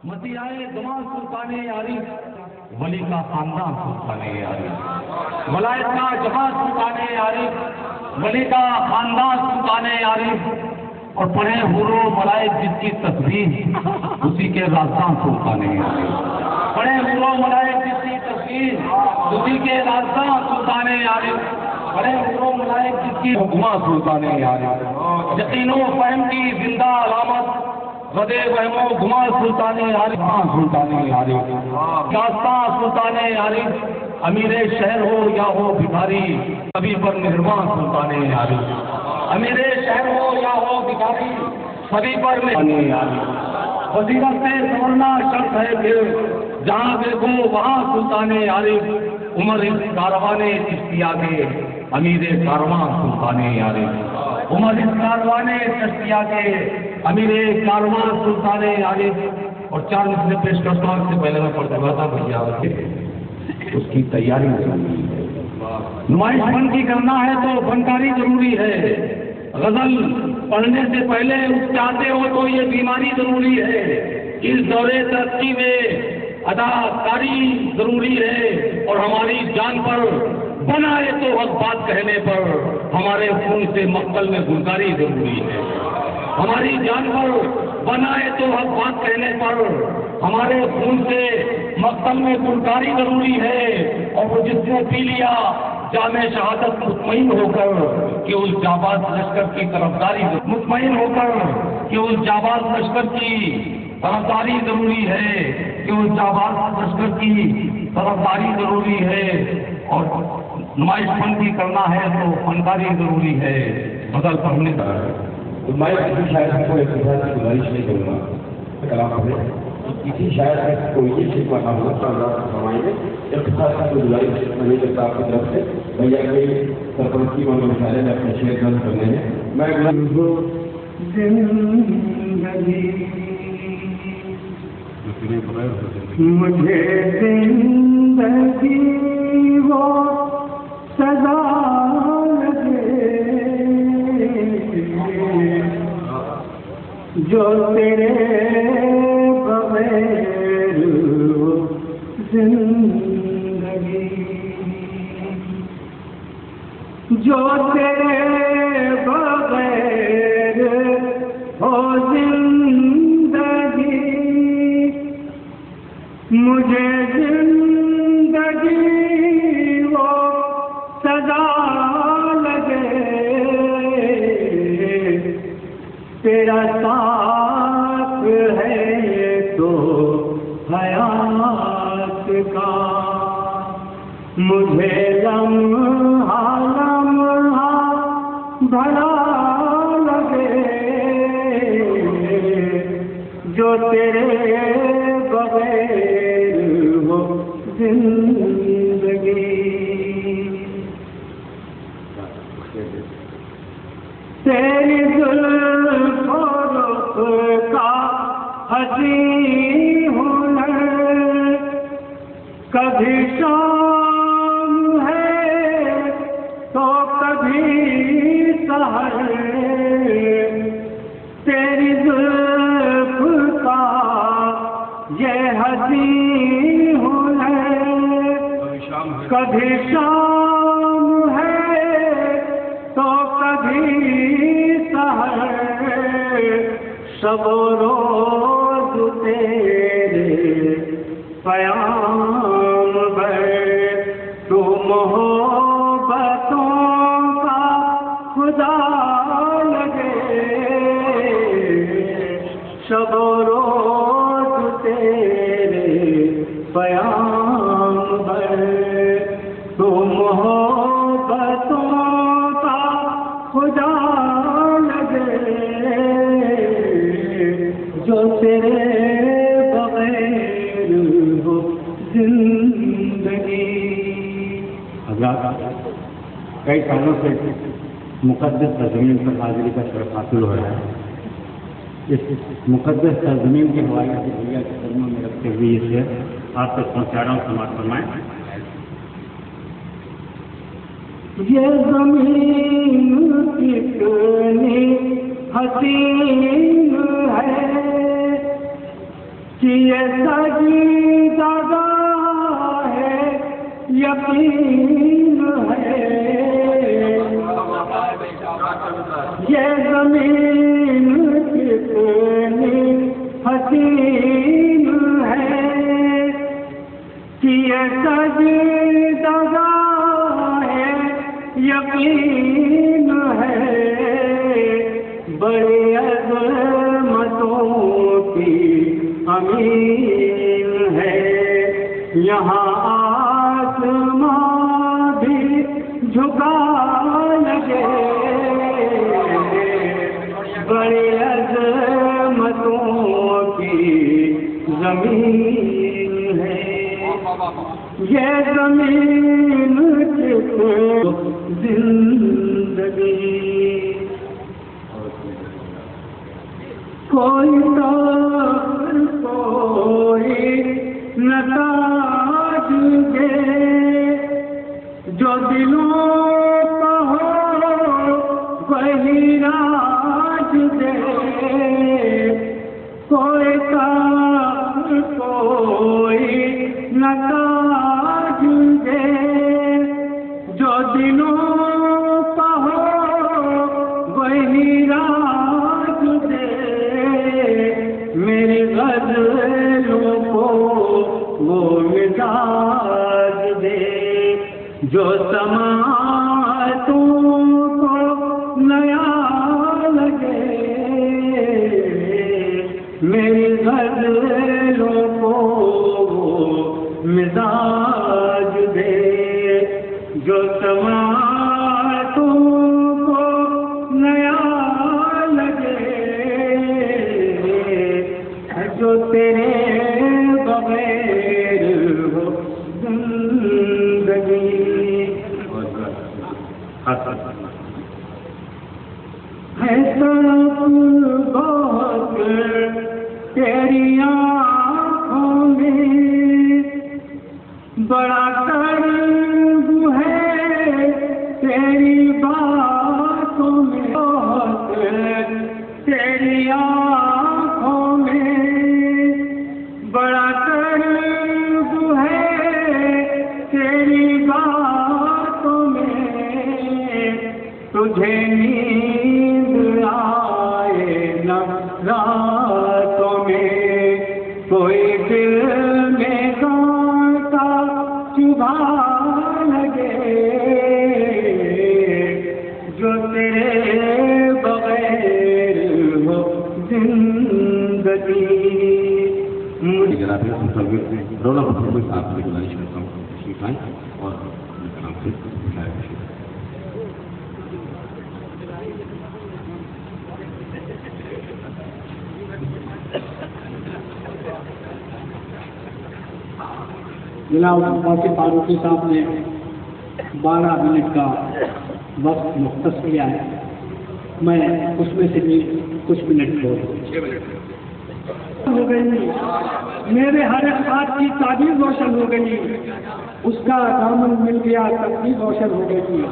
مدیحہ دماغ سلطان عارف ولی کا خاندان سلطان عارف، ولایت کا جہاں سلطان عارف ولی کا خاندان سلطان عارف، اور پڑھے حور و ملائک جس کی تصویر اسی کے رازداں سلطان عارف، پڑھے حور و ملائک جس کی تصویر اسی کے رازداں سلطان عارف، پڑھے حور و ملائک جس کی حکمہ سلطان عارف، یقین و فہم کی زندہ علامت غدے وہم و گما سلطان عارف، سلطان عارف، داستان سلطان عارف، امیر شہر ہو یا ہو بھکاری سبھی پر مہربان سلطان عارف، امیر شہر ہو یا ہو بھکاری سبھی پر مہربان عارف، وزیرت سے سورنا شرط ہے کہ جہاں دیکھو وہاں سلطان عارف، عمر اس کاروان چشتیہ کے امیر کارواں سلطان عارف، عمر اس کاروان چشتیہ کے امیر کارواں سلطان عارف، اور چار مثلیں پیش کرتا ہوں، اس سے پہلے میں پڑھتا تھا بھیا اس کی تیاری ضروری ہے، نمائش فن کی کرنا ہے تو فنکاری ضروری ہے، غزل پڑھنے سے پہلے چاہتے ہو تو یہ بیماری ضروری ہے، اس دورے ترقی میں اداکاری ضروری ہے، اور ہماری جان پر بنائے تو حق بات کہنے پر ہمارے خون سے مقتل میں گلزاری ضروری ہے، ہماری جان پر بنائے تو حق بات کہنے پر ہمارے خون سے مقتل میں گلزاری ضروری ہے، اور وہ جس نے پی لیا جام شہادت مطمئن ہو کر کہ اس جاباز لشکر کی طرفداری، مطمئن ہو کر کہ اس جاباز لشکر کی طرفداری ضروری ہے، کہ اس جاباز لشکر کی طرفداری ضروری ہے، اور نمائش فن کی کرنا ہے تو فنکاری ضروری ہے، بدل پڑھنے کا میں کسی شاعر کو اقتصاد کی گزارش نہیں کروں گا، کلام پڑھے کسی شاعر کو یہ شکوہ نہ ہو فرمائیں گے، اقتصاد کی گزارش نہیں کرتا آپ کی طرف سے، بھیا کوئی سرپرستی میں مشاعرے میں اپنے شعر درج کرنے ہیں، میں مجھے زندگی وہ سزا لگے جو تیرے بغیر زندگی، جو تیرے بغیر ہو زندگی، مجھے زندگی وہ سزا لگے، تیرا ساتھ ہے تو حیات کا، مجھے لمحہ لمحہ بھلا لگے، جو تیرے بغیر ہو زندگی، تیری زلف و رخ کا حسین ہنر، کبھی شام ہے تو کبھی سحر، تیری زلف کا یہ حسین ہنر، کبھی شام ہے تو کبھی سحر، شب و روز تیرے پیام ہے، تو محبتوں کا خدا لگے، شب و روز تیرے پیام ہے، تو محبتوں کا خدا لگے، جو تیرے بغیر ہو زندگی۔ حضرات، کئی سالوں سے مقدس سرزمین پر حاضری کا شرف حاصل ہو رہا ہے، اس مقدس سرزمین کے حوالے سے بھیا کے قدموں میں رکھتے ہوئے یہ شعر آپ تک پہنچا رہا ہوں، سماعت فرمائیں۔ یہ زمین کتنی حسین ہے کہ یہ سجدہ ہے یقین ہے یہ زمین کتنی حسین ہے کہ یہ سجدہ ہے یقین ہے بڑی عظمتوں کی امین ہے یہاں آسمان بھی جھکا لگے بڑی عظمتوں کی زمین ہے یہ زمین زندگی کوئی تاثر کوئی نتاج دے جو دلوں کا ہو وہی راج دے کوئی تاثر کوئی نتاج دے جو دلوں کا ہو وہی راج دے میری غزلوں کو وہ مزاج دے جو سماعتوں کو نیا لگے میری غزلوں کو وہ مزاج دے جو سماعتوں کو نیا لگے جو تیرے بغیر ہو زندگی ہے سڑک بہت تیری آنکھوں میں بڑا قرب ہے تیری باتوں میں بہت تیری آنکھوں میں بڑا قرب ہے تیری باتوں میں تجھے نیند آئے نہ راتوں میں کوئی دل میں کانٹا چبھا لگے جو تیرے بغیر ہو زندگی جناب رونا پتھر آپ سے گزارش کرتا ہوں تشریف آئیں اور کام سے جناب واقع فاروقی صاحب نے 12 منٹ کا وقت مختص کیا ہے میں اس میں سے بھی کچھ منٹ چھوڑ ہو گئی میرے ہر ایک بات کی تعبیر روشن ہو گئی اس کا دامن مل گیا تقدیر روشن ہو گئی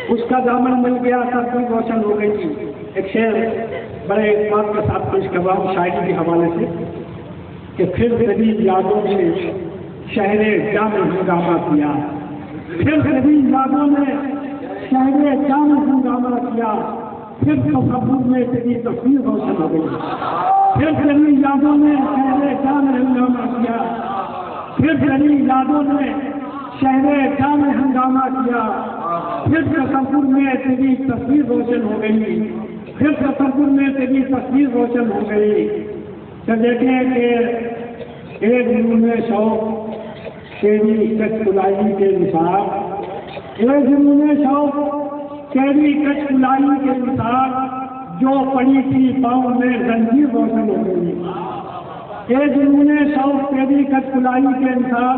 اس کا دامن مل گیا تقدیر روشن ہو گئی ایک شعر بڑے اعتماد کے ساتھ پیش کر رہا ہوں شاعری کے حوالے سے کہ پھر کبھی یادوں میں شہر جام ہنگامہ کیا پھر کبھی یادوں میں شہر جام ہنگامہ کیا پھر تصور میں تیری تصویر روشن ہو گئی پھر کبھی یادوں میں شہر جام ہنگامہ کیا پھر کبھی یادوں میں شہر جام ہنگامہ کیا پھر تصور میں تیری تصویر روشن ہو گئی پھر تصور میں تیری تصویر روشن ہو گئی تو دیکھیں کہ ایک جنون شوق تیری کچھ کلائی کے نثار ایک جنون شوق تیری کچھ کلائی کے نثار جو پڑی تھی پاؤں میں زنجیر روشن ہو گئی ایک جنون شوق تیری کچھ کلائی کے نثار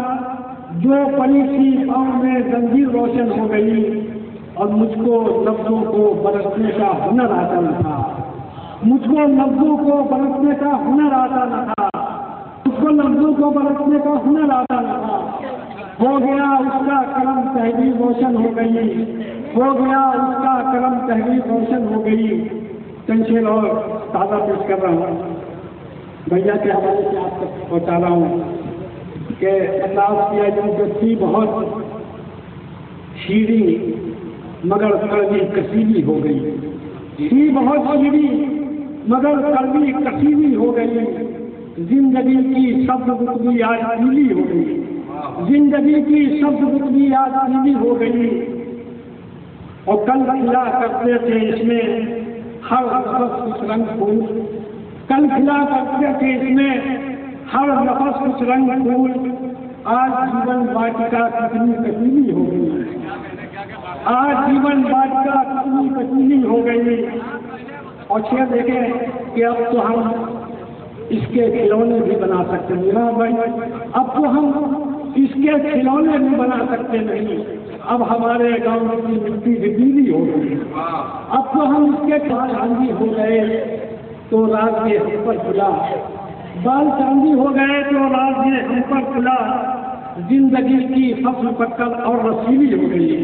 جو پڑی تھی پاؤں میں زنجیر روشن ہو گئی اور مجھ کو لفظوں کو برتنے کا ہنر آتا نہ تھا مجھ کو لفظوں کو برتنے کا ہنر آتا نہ تھا اس کو لفظوں کو برتنے کا ہنر آتا نہ تھا ہو گیا اس کا کرم تحریر روشن ہو گئی ہو گیا اس کا کرم تحریر روشن ہو گئی چند شعر اور تازہ پیش کر رہا ہوں بھیا کے حوالے سے آپ تک پہنچا رہا ہوں کہ اللہ کی تھی بہت شیریں مگر کڑوی کسیلی ہو گئی، تھی بہت شیریں مگر کڑوی کسیلی ہو گئی، زندگی کی سبز رتبی آج پیلی ہو گئی، زندگی کی سبز رتبی آج پیلی ہو گئی، اور کل کھلا کرتے تھے اس میں ہر نفس کچھ رنگ پھول، کل کھلا کرتے تھے اس میں ہر نفس کچھ رنگ پھول، آج جیون واٹکا کتنی کٹیلی ہو گئی، آج جیون واٹکا کتنی کٹیلی ہو گئی۔ اور شعر دیکھیں کہ اب تو ہم اس کے کھلونے بھی بنا سکتے ہیں، ہاں بھائی اب تو ہم اس کے کھلونے بھی بنا سکتے نہیں، اب ہمارے گاؤں کی مٹی بھی گیلی ہو گئی، اب تو ہم اس کے بال چاندی ہو گئے تو راز یہ ہم پر کھلا، بال چاندی ہو گئے تو راز یہ ہم پر کھلا، زندگی کی فصل پکل اور رسیلی ہو گئی،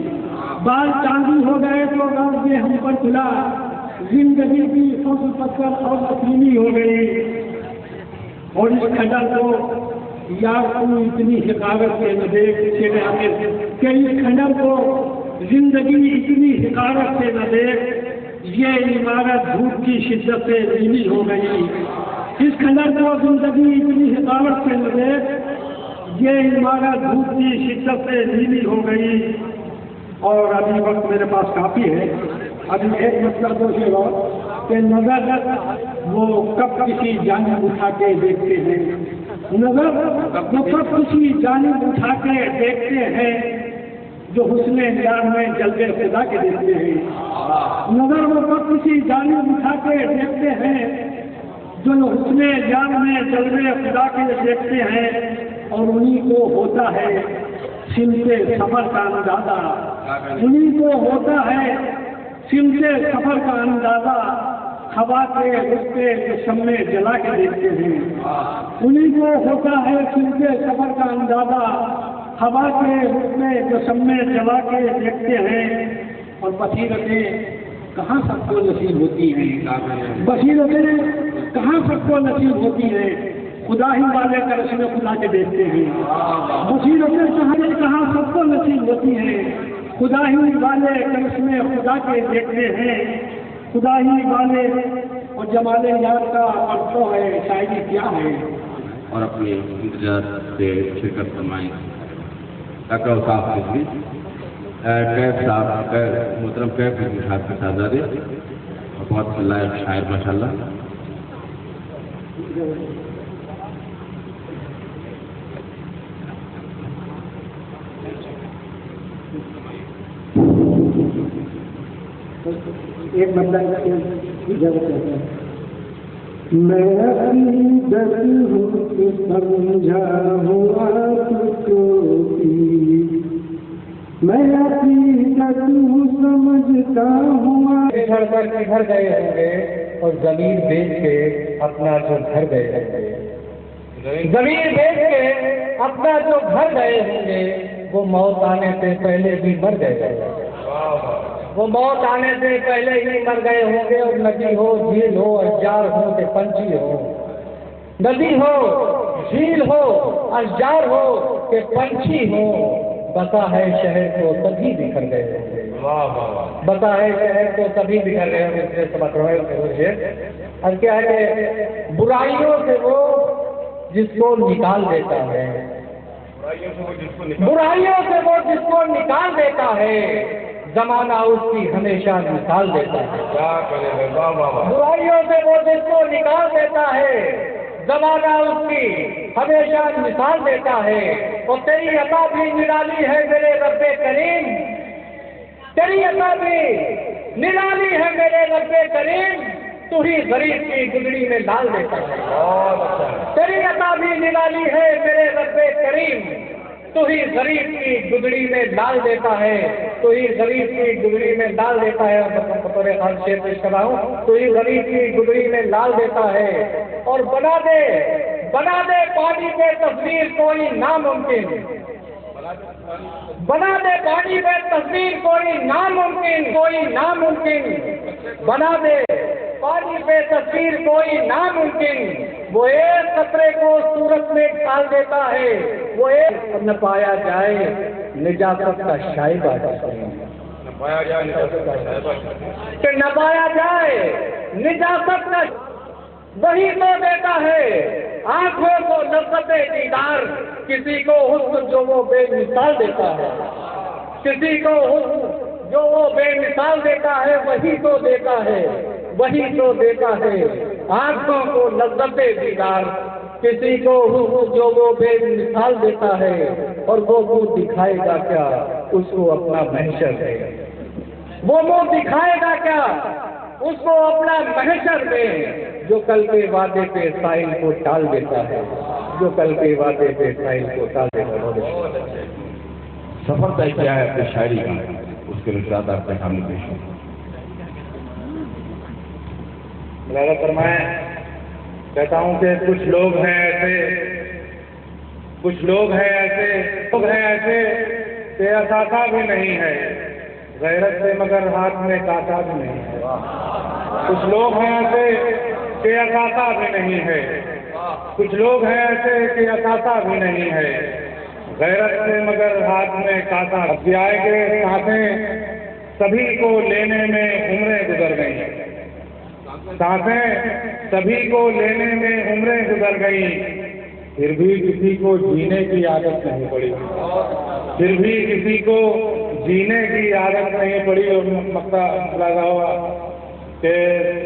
بال چاندی ہو گئے تو راز یہ ہم پر کھلا، زندگی کی فصل پکل اور رسیلی ہو گئی۔ اور اس کھڈر کو یار تو اتنی حقارت سے نہ دیکھ کہ اس کھنڈر کو زندگی اتنی حقارت سے نہ دیکھ، یہ عمارت دھوپ کی شدت سے نیلی ہو گئی، اس کھنڈر کو زندگی اتنی حقارت سے نہ دیکھ، یہ عمارت دھوپ کی شدت سے نیلی ہو گئی۔ اور ابھی وقت میرے پاس کافی ہے، ابھی ایک مسئلہ تو یہ ہو کہ نظر وہ کب کسی جانب اٹھا کے دیکھتے ہیں، نظر وہ کب کسی جانب اٹھا کے دیکھتے ہیں جو حسن یار میں جلوے خدا کے دیکھتے ہیں، نظر وہ کب کسی جانب اٹھا کے دیکھتے ہیں جو حسن یار میں جلوے خدا کے دیکھتے ہیں، اور انہیں کو ہوتا ہے سمت سفر کا اندازہ، انہیں کو ہوتا ہے سمت سفر کا اندازہ، ہوا کے رستے شمع جلا کے دیکھتے ہیں، انہیں کو ہوتا ہے سمت سفر کا اندازہ، ہوا کے رستے شمع جلا کے دیکھتے ہیں، اور بصیرتیں کہاں سب کو نصیب ہوتی ہیں، بصیرتیں کہاں سب کو نصیب ہوتی ہیں، خدا ہی والے کرشمے خدا کے دیکھتے ہیں، بصیرتیں کہاں سب کو نصیب ہوتی ہیں، خدا ہی والے کرشمے خدا کے دیکھتے ہیں، خدا ہی والے اور جمال یار کا پرتو ہے، شاعری کیا ہے۔ اور اپنے انتظار سے شرکت فرمائیں ڈاکٹر اوصاف رضوی، کیف صاحب محترم کیف رضوی صاحب کے صاحبزادے اور بہت لائق شاعر ماشاءاللہ۔ ایک بندہ اجازت کرتا ہے، میں عقیدت ہوں کہ سمجھا ہوں آپ کو بھی، میں عقیدت ہوں سمجھتا ہوں چھڑ کر گھر گئے ہوں گے اور زمین بیچ کے اپنا جو گھر گئے ہوں گے، زمین بیچ کے اپنا جو گھر گئے ہوں گے، وہ موت آنے سے پہلے بھی مر گئے ہوں گے، وہ موت آنے سے پہلے ہی مر گئے ہوں گے۔ اور ندی ہو جھیل ہو اشجار ہو کہ پنچھی ہو، ندی ہو جھیل ہو اشجار ہو کہ پنچھی ہو، بسا ہے شہر کو تبھی بکھر گئے ہوں گے، بسا ہے شہر کو تبھی بکھر گئے ہوں گے۔ اور کیا ہے کہ برائیوں سے وہ جس کو نکال دیتا ہے، برائیوں سے وہ جس کو نکال دیتا ہے، زمانہ اس کی ہمیشہ نکال دیتا ہے، برائیوں سے وہ جس کو نکال دیتا ہے، زمانہ اس کی ہمیشہ مثال دیتا ہے۔ اور تیری عطا بھی نرالی ہے میرے رب کریم، تیری عطا بھی نرالی ہے میرے رب کریم، تو ہی غریب کی گدڑی میں ڈال دیتا ہے، تیری عطا بھی نرالی ہے میرے رب کریم، تو ہی غریب کی گدڑی میں ڈال دیتا ہے، تو ہی غریب کی گدڑی میں ڈال دیتا ہے۔ بطور خان شعر پیش کر رہا ہوں، تو ہی غریب کی گدڑی میں ڈال دیتا ہے، اور بنا دے پانی پہ تصویر کوئی ناممکن، بنا دے پانی پہ تصویر کوئی ناممکن، کوئی ناممکن، بنا دے پانی پہ تصویر کوئی ناممکن، وہ ایک قطرے کو صورت میں ڈال دیتا ہے، وہ ایک نہ پایا جائے نجاست کا شائبہ کہ نہ پایا جائے نجاست کا، وہی تو دیتا ہے آنکھوں کو لذت دیدار، کسی کو حسن جو وہ بے مثال دیتا ہے، کسی کو حسن جو وہ بے مثال دیتا ہے وہی تو دیتا ہے، وہی تو دیتا ہے آنکھوں کو لذت دیدار، کسی کو حسن جو وہ بے مثال دیتا ہے، اور وہ منہ دکھائے گا کیا اس کو اپنا محشر ہے، وہ منہ دکھائے گا کیا اس کو اپنا محشر میں، جو کل کے وعدے پہ سائل کو ٹال دیتا ہے، جو کل کے وعدے پہ سائل کو ٹال دیتا ہے۔ سفر طے کیا ہے اپنی شاعری کا، اس کے نظرات آپ کے سامنے پیش ہوں۔ لہذا فرمائیں، کہتا ہوں کہ کچھ لوگ ہیں ایسے کہ اثاثہ بھی نہیں ہے، غیرت سے مگر ہاتھ میں کانٹا بھی نہیں ہے۔ کچھ لوگ ہیں ایسے کہ اثاثہ بھی نہیں ہے، کچھ لوگ ہیں ایسے کہ اثاثہ بھی نہیں ہے، غیرت سے مگر ہاتھ میں کانٹا۔ آئے کے سانسیں سبھی کو لینے میں عمریں گزر گئیں، سانسیں سبھی کو لینے میں عمریں گزر گئیں، پھر بھی کسی کو جینے کی عادت نہیں پڑی، پھر بھی کسی کو جینے کی عادت نہیں پڑی۔ اور مقطع لگا ہوا کہ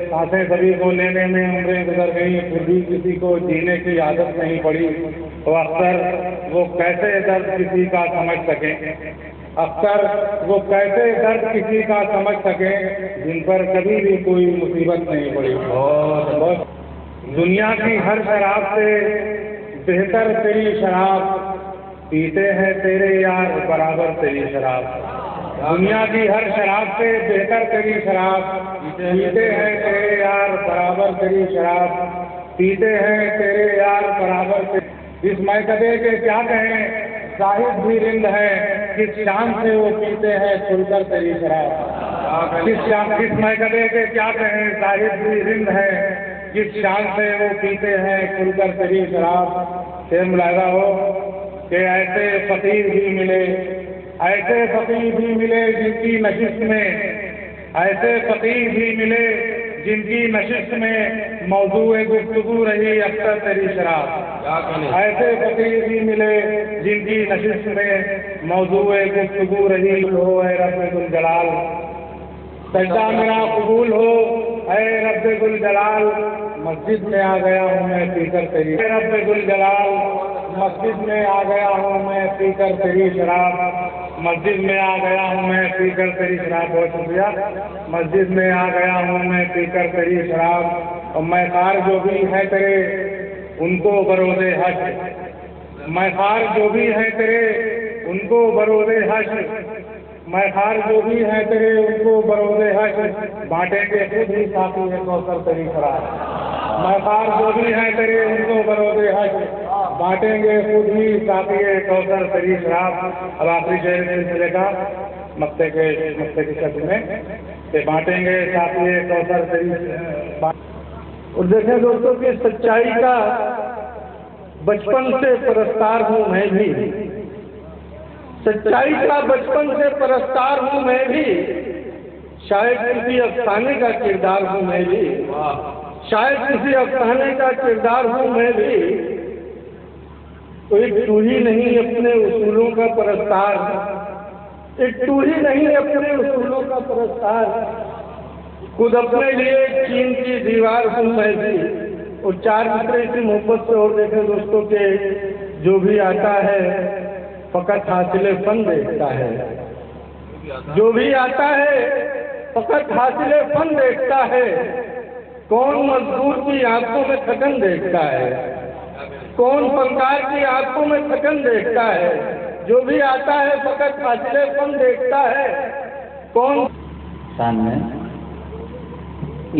سانسیں سبھی کو لینے میں عمریں گزر گئیں، پھر بھی کسی کو جینے کی عادت نہیں پڑی۔ تو اکثر وہ کیسے درد کسی کا سمجھ سکیں، اکثر وہ کیسے درد کسی کا سمجھ سکیں جن پر کبھی بھی کوئی مصیبت نہیں پڑی۔ بہت دنیا کی ہر شراب سے بہتر تیری شراب، پیتے ہیں تیرے یار برابر تیری شراب۔ دنیا کی ہر شراب سے بہتر تیری شراب، پیتے ہیں تیرے یار برابر تیری شراب، پیتے ہیں تیرے یار برابر تیری۔ اس میکدے کے کیا کہیں صاحب بھی رند ہے، کس شان سے وہ پیتے ہیں کھل کر تیری شراب۔ کس میکدے کے کیا کہیں صاحب بھی رند ہے، کس شان سے وہ پیتے ہیں کھل کر تیری شراب۔ پھر ملاحظہ ہو کہ ایسے فقیر بھی ملے، ایسے فقیر بھی ملے جن کی نشست میں، ایسے فقیر بھی ملے جن کی نشست میں موضوع گفتگو رہی اکثر تیری شراب۔ ایسے فقیر بھی ملے جن کی نشست میں موضوع گفتگو رہی ہو اے رب ذوالجلال، سجدہ میرا قبول ہو اے رب ذوالجلال، مسجد میں آ گیا ہوں میں پی کر تیری، اے رب ذوالجلال مسجد میں آ گیا ہوں میں پی کر تیری شراب، مسجد میں آ گیا ہوں میں پی کر تیری شراب۔ بہت شکریہ۔ مسجد میں آ گیا ہوں میں پی کر تیری شراب، اور میں خار جو بھی ہے تیرے ان کو بروز حشر، میں خار جو بھی ہے تیرے ان کو بروز حشر، میں خار جو بھی ہے تیرے ان کو بروز حشر، بانٹیں گے خود ہی ساتھی ہے کوثر تیری شراب۔ میں خار جو بھی ہے تیرے ان کو بروز حشر، بانٹیں گے خود ہی ساتھی ہے کوثر تیری شراب۔ اب آخری شعر سلسلے کا مقطع کے شکل میں کہ بانٹیں گے ساتھی ہے کوثر تیری شراب۔ اور دیکھیں دوستوں کہ سچائی کا بچپن سے پرستار ہوں میں بھی، سچائی کا بچپن سے پرستار ہوں میں بھی، شاید کسی افسانے کا کردار ہوں میں بھی، شاید کسی افسانے کا کردار ہوں میں بھی، تو ایک تو ہی نہیں اپنے اصولوں کا پرستار، ایک تو ہی نہیں اپنے اصولوں کا پرستار، خود اپنے لیے چین کی دیوار ہوں میں بھی۔ اور چار مصرے کی محبت سے اور دیکھیں دوستوں کہ جو بھی آتا ہے فقط حاصل فن دیکھتا ہے، جو بھی آتا ہے فقط حاصل فن دیکھتا ہے، کون مزدور کی آنکھوں میں تھکن دیکھتا ہے، کون فنکار کی آنکھوں میں تھکن دیکھتا ہے، جو بھی آتا ہے فقط حاصل فن دیکھتا ہے، کون سامنے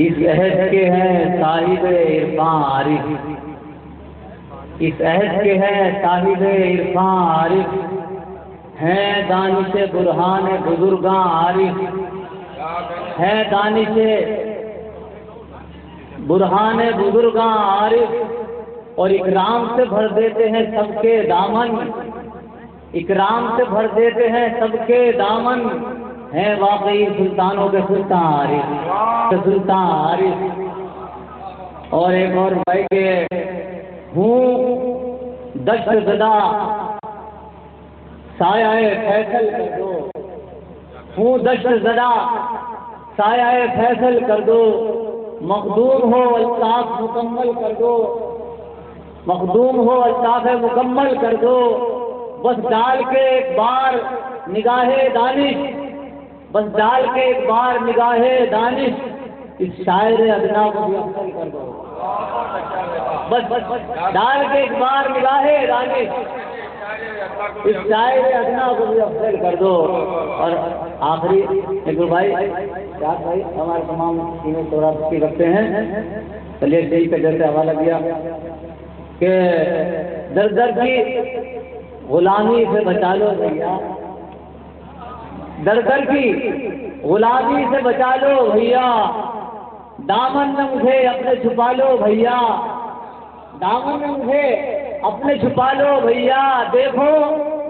اس عہد کے ہیں صاحب عرفاں عارف، اس عہد کے ہیں صاحب عرفاں عارف، ہیں دانش برہان بزرگاں عارف، ہیں دانش برہان بزرگاں عارف، اور اکرام سے بھر دیتے ہیں سب کے دامن، اکرام سے بھر دیتے ہیں سب کے دامن، ہیں واقعی سلطانوں کے سلطان عارف، سلطان عارف۔ اور ایک اور بھائی کے ہوں دشت زدہ سایہ فیصل کر دو، ہوں دشت زدہ سایہ فیصل کر دو، مخدوم ہو الطاف مکمل کر دو، مخدوم ہو الطاف مکمل کر دو، بس ڈال کے ایک بار نگاہ دانش، بس ڈال کے ایک بار نگاہ دانش، اس شاعر ادنا کو بھی افضل کر دو، بس ڈال کے ایک بار نگاہ دانش، اس شاعر ادنا کو بھی افضل کر دو۔ اور آخری ایک بھائی شاہ بھائی ہمارے تمام تینوں سورات کی رکھتے ہیں، چلیے شہید کا جیسے حوالہ دیا کہ در در کی غلامی سے بچا لو بھیا، در در کی غلامی سے بچا لو بھیا، دامن میں مجھے اپنے چھپا لو بھیا، دامن میں مجھے اپنے چھپا لو بھیا، دیکھو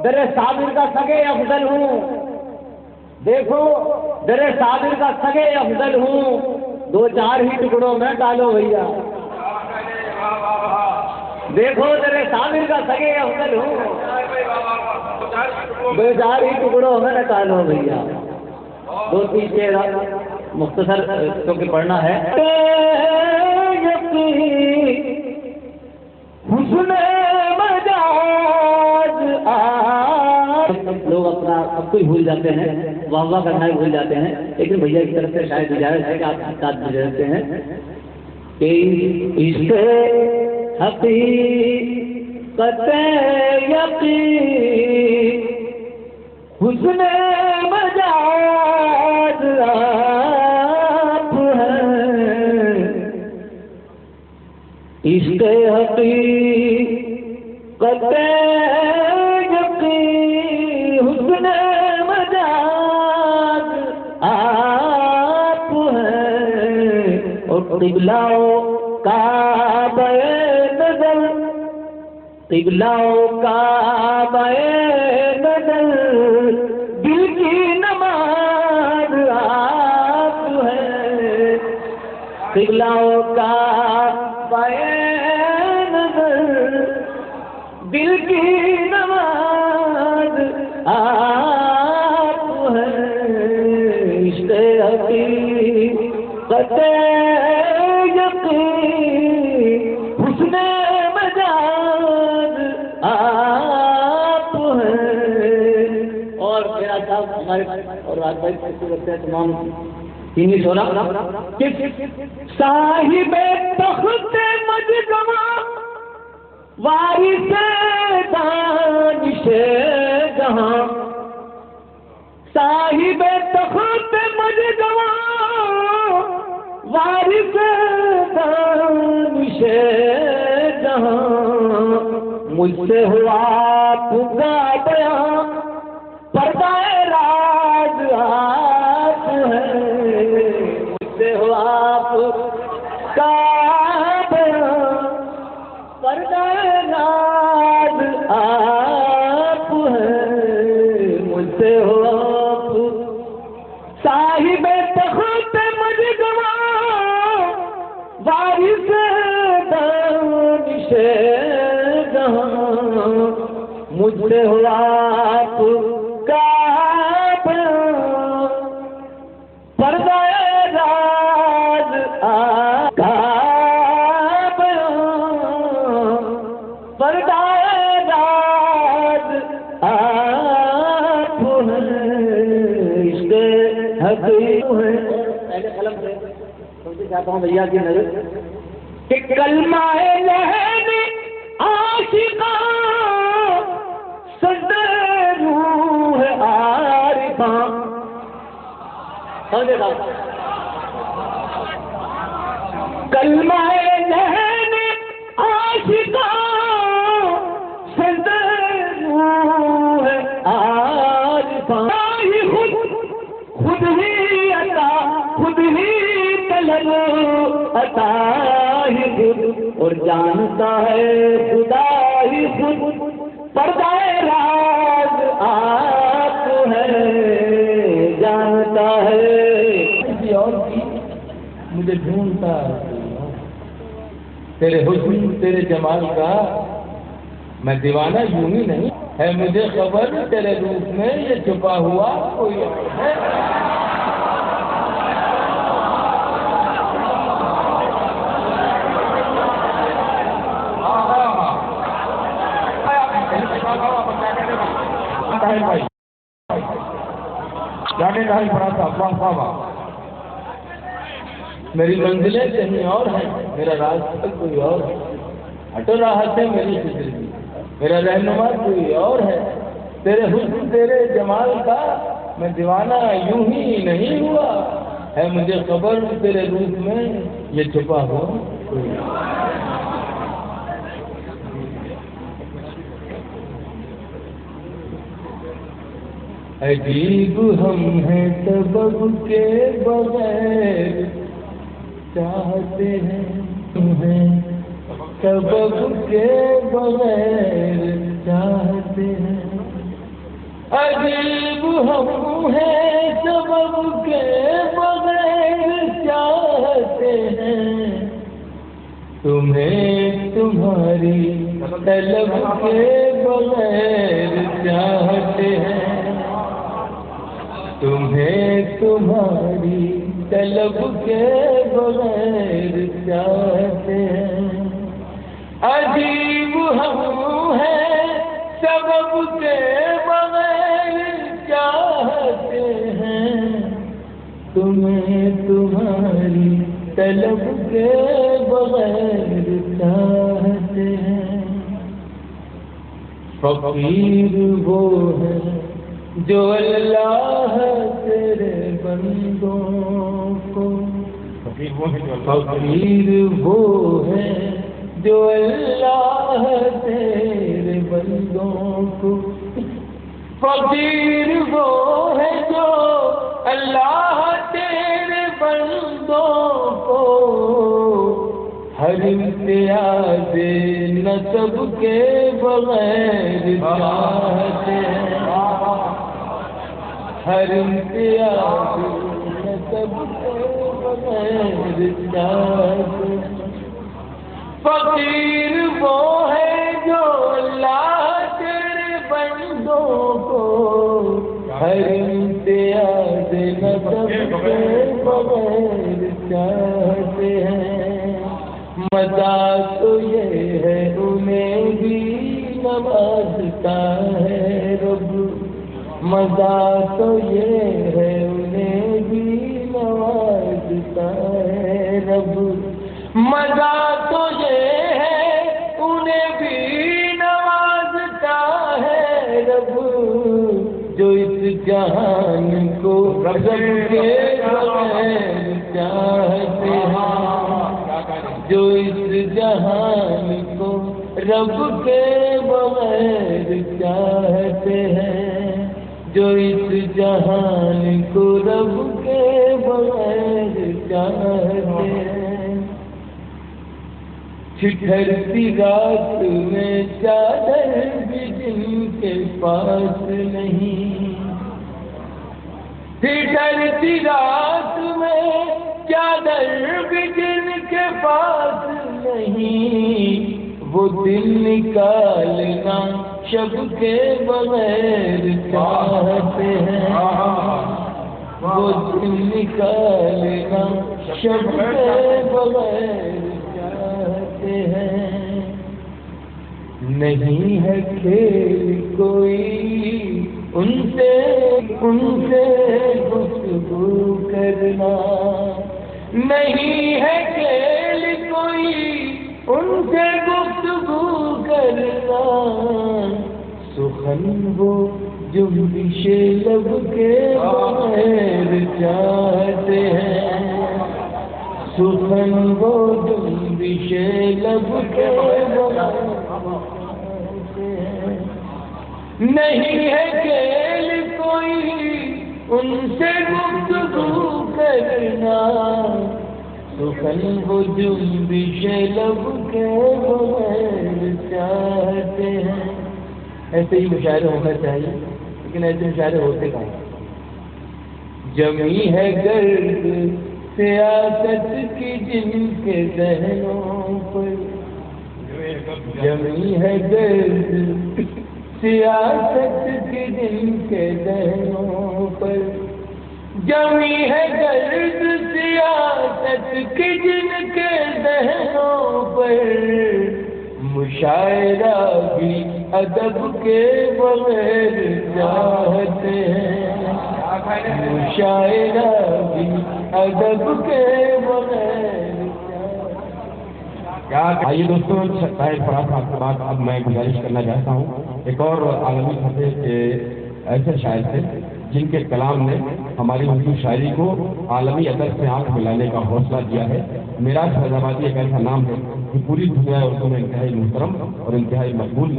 در صابر کا سگے افضل ہوں، دیکھو در صابر کا سگے افضل ہوں، دو چار ہی ٹکڑوں میں ڈالو بھیا، دیکھو در صابر کا سگے افضل ہوں، دو چار ہی ٹکڑوں میں نکالو بھیا۔ دو تین شعر مختصر کیونکہ پڑھنا ہے۔ حسن مجاز لوگ اپنا سب کچھ بھول جاتے ہیں، واہ واہ کرنا ہی بھول جاتے ہیں، لیکن بھیا کی طرف سے شاید گزارش ہے کہ آپ ساتھ بھی رہتے ہیں کہ اس حقیقت یقین حسن مجاز آپ ہیں، عشق حقیقت یقین حسن مجاز آپ ہیں، اور قبلہ کعبہ نظر، قبلہ کعبہ نظر، دل کی نماز آپ ہیں، قبلہ کعبہ نظر، دل کی نماز آپ ہیں، عشق حقیقت یقین حسن مجاز آپ ہیں۔ اور میرا صاحب ہمارے اور راج بھائی رکھتے ہیں تمام تینی شعرا کہ صاحب تخت مجدمہ وارث دانش جہاں، صاحب تخت مجدمہ وارث دانش جہاں، مجھ سے ہوا پگا بیان پردہ راز آپ ہیں، مجھ سے ہوا پگا بیان پردہ راز آپ ہیں، مجھ سے ہوا صاحب تخت مجدمہ وارث دانش جہاں، مجھ سے ہوا پگا بیان پردہ راز آپ کا بیان پردہ راز آپ ہیں، عشق حقیقت ہے۔ پہلے قلم سے سمجھے چاہتا ہوں بھیا کی نظر کہ کلمہ لہن عاشقاں صدر روح عارفاں، سمجھے صاحب کلمہ لہن عاشقاں صدر روح عارفاں، خود ہی عطا خود ہی طلب عطا ہی خود اور جانتا ہے خدا ہی خود پردہ راز آپ ہے، جانتا ہے کسی اور کی مجھے ڈھونڈتا ہے، تیرے حسن تیرے جمال کا میں دیوانہ یوں ہی نہیں ہے، مجھے خبر تیرے روپ میں یہ چھپا ہوا کوئی اور ہے۔ جانے کا ہی پڑا تھا افواہ صاحب، میری منزلیں کہیں اور ہیں، میرا راستہ کوئی اور ہے، ہٹو راہ سے میری زندگی، میرا رہنما کوئی اور ہے، تیرے حسن تیرے جمال کا میں دیوانہ یوں ہی نہیں ہوا ہے، مجھے خبر تیرے روپ میں یہ چھپا ہوا کوئی اور ہے۔ عجیب ہم ہیں سبب کے بغیر چاہتے ہیں تمہیں، سبب کے بغیر چاہتے ہیں، عجیب ہم ہیں سبب کے بغیر چاہتے ہیں، تمہیں تمہاری طلب کے بغیر چاہتے ہیں، تمہیں تمہاری طلب کے بغیر چاہتے ہیں، عجیب ہم ہیں سبب کے بغیر چاہتے ہیں، تمہیں تمہاری طلب کے بغیر چاہتے ہیں، فقیر وہ ہے جو اللہ تیرے بندوں کو، فقیر وہ ہے جو اللہ تیرے بندوں کو، فقیر وہ ہے جو اللہ تیرے بندوں کو، ہر امتیاز نسب کے بغیر چاہتے ہیں، ہر امتیاز نسب کے بغیر چاہتے ہیں، فقیر وہ ہے جو اللہ تیرے بندوں کو، ہر امتیاز نسب کے بغیر چاہتے ہیں، مزہ تو یہ ہے انہیں بھی نوازتا ہے رب، مزہ تو یہ ہے انہیں بھی نوازتا ہے رب، مزہ تو یہ ہے انہیں بھی نوازتا ہے رب، جو اس جہان کو رب کے بغیر چاہتے ہیں، جو اس جہان کو رب کے بغیر چاہتے ہیں، جو اس جہان کو رب کے بغیر چاہتے ہیں، ٹھٹھرتی رات میں چادر بھی جن کے پاس نہیں، ٹھٹھرتی رات میں چادر بھی جن کے پاس نہیں، وہ دل نکالنا شب کے بغیر چاہتے ہیں، وہ دل نکالنا شب کے بغیر چاہتے ہیں، نہیں ہے کھیل کوئی ان سے گفتگو کرنا، نہیں ہے کھیل کوئی ان سے گفتگو کرنا، سخن وہ جنبش لب کے بغیر چاہتے ہیں، سخن وہ جنبش لب کے بغیر چاہتے ہیں، نہیں ہے کھیل کوئی ان سے گفتگو کرنا، تو قلب جنبش لب کے بغیر چاہتے ہیں. ایسے ہی مشاعرے ہونا چاہیے، لیکن ایسے مشاعرے ہوتے کہاں. جمی ہے گرد سیاست کی جن کے ذہنوں پر، جمی ہے گرد سیاست کی جن کے ذہنوں پر، جمی ہے گرد سیاست کی جن کے ذہنوں پر، مشاعرہ بھی ادب کے بغیر چاہتے ہیں، مشاعرہ بھی ادب کے بغیر. آئیے دوستوں، طاہر فراز صاحب کے بعد اب میں گزارش کرنا چاہتا ہوں ایک اور عالمی سطح کے ایسے شاعر تھے جن کے کلام نے ہماری اردو شاعری کو عالمی ادب سے آنکھ ملانے کا حوصلہ دیا ہے. معراج فیض آبادی ایک ایسا نام ہے کہ پوری دنیا اردو میں انتہائی محترم اور انتہائی مقبول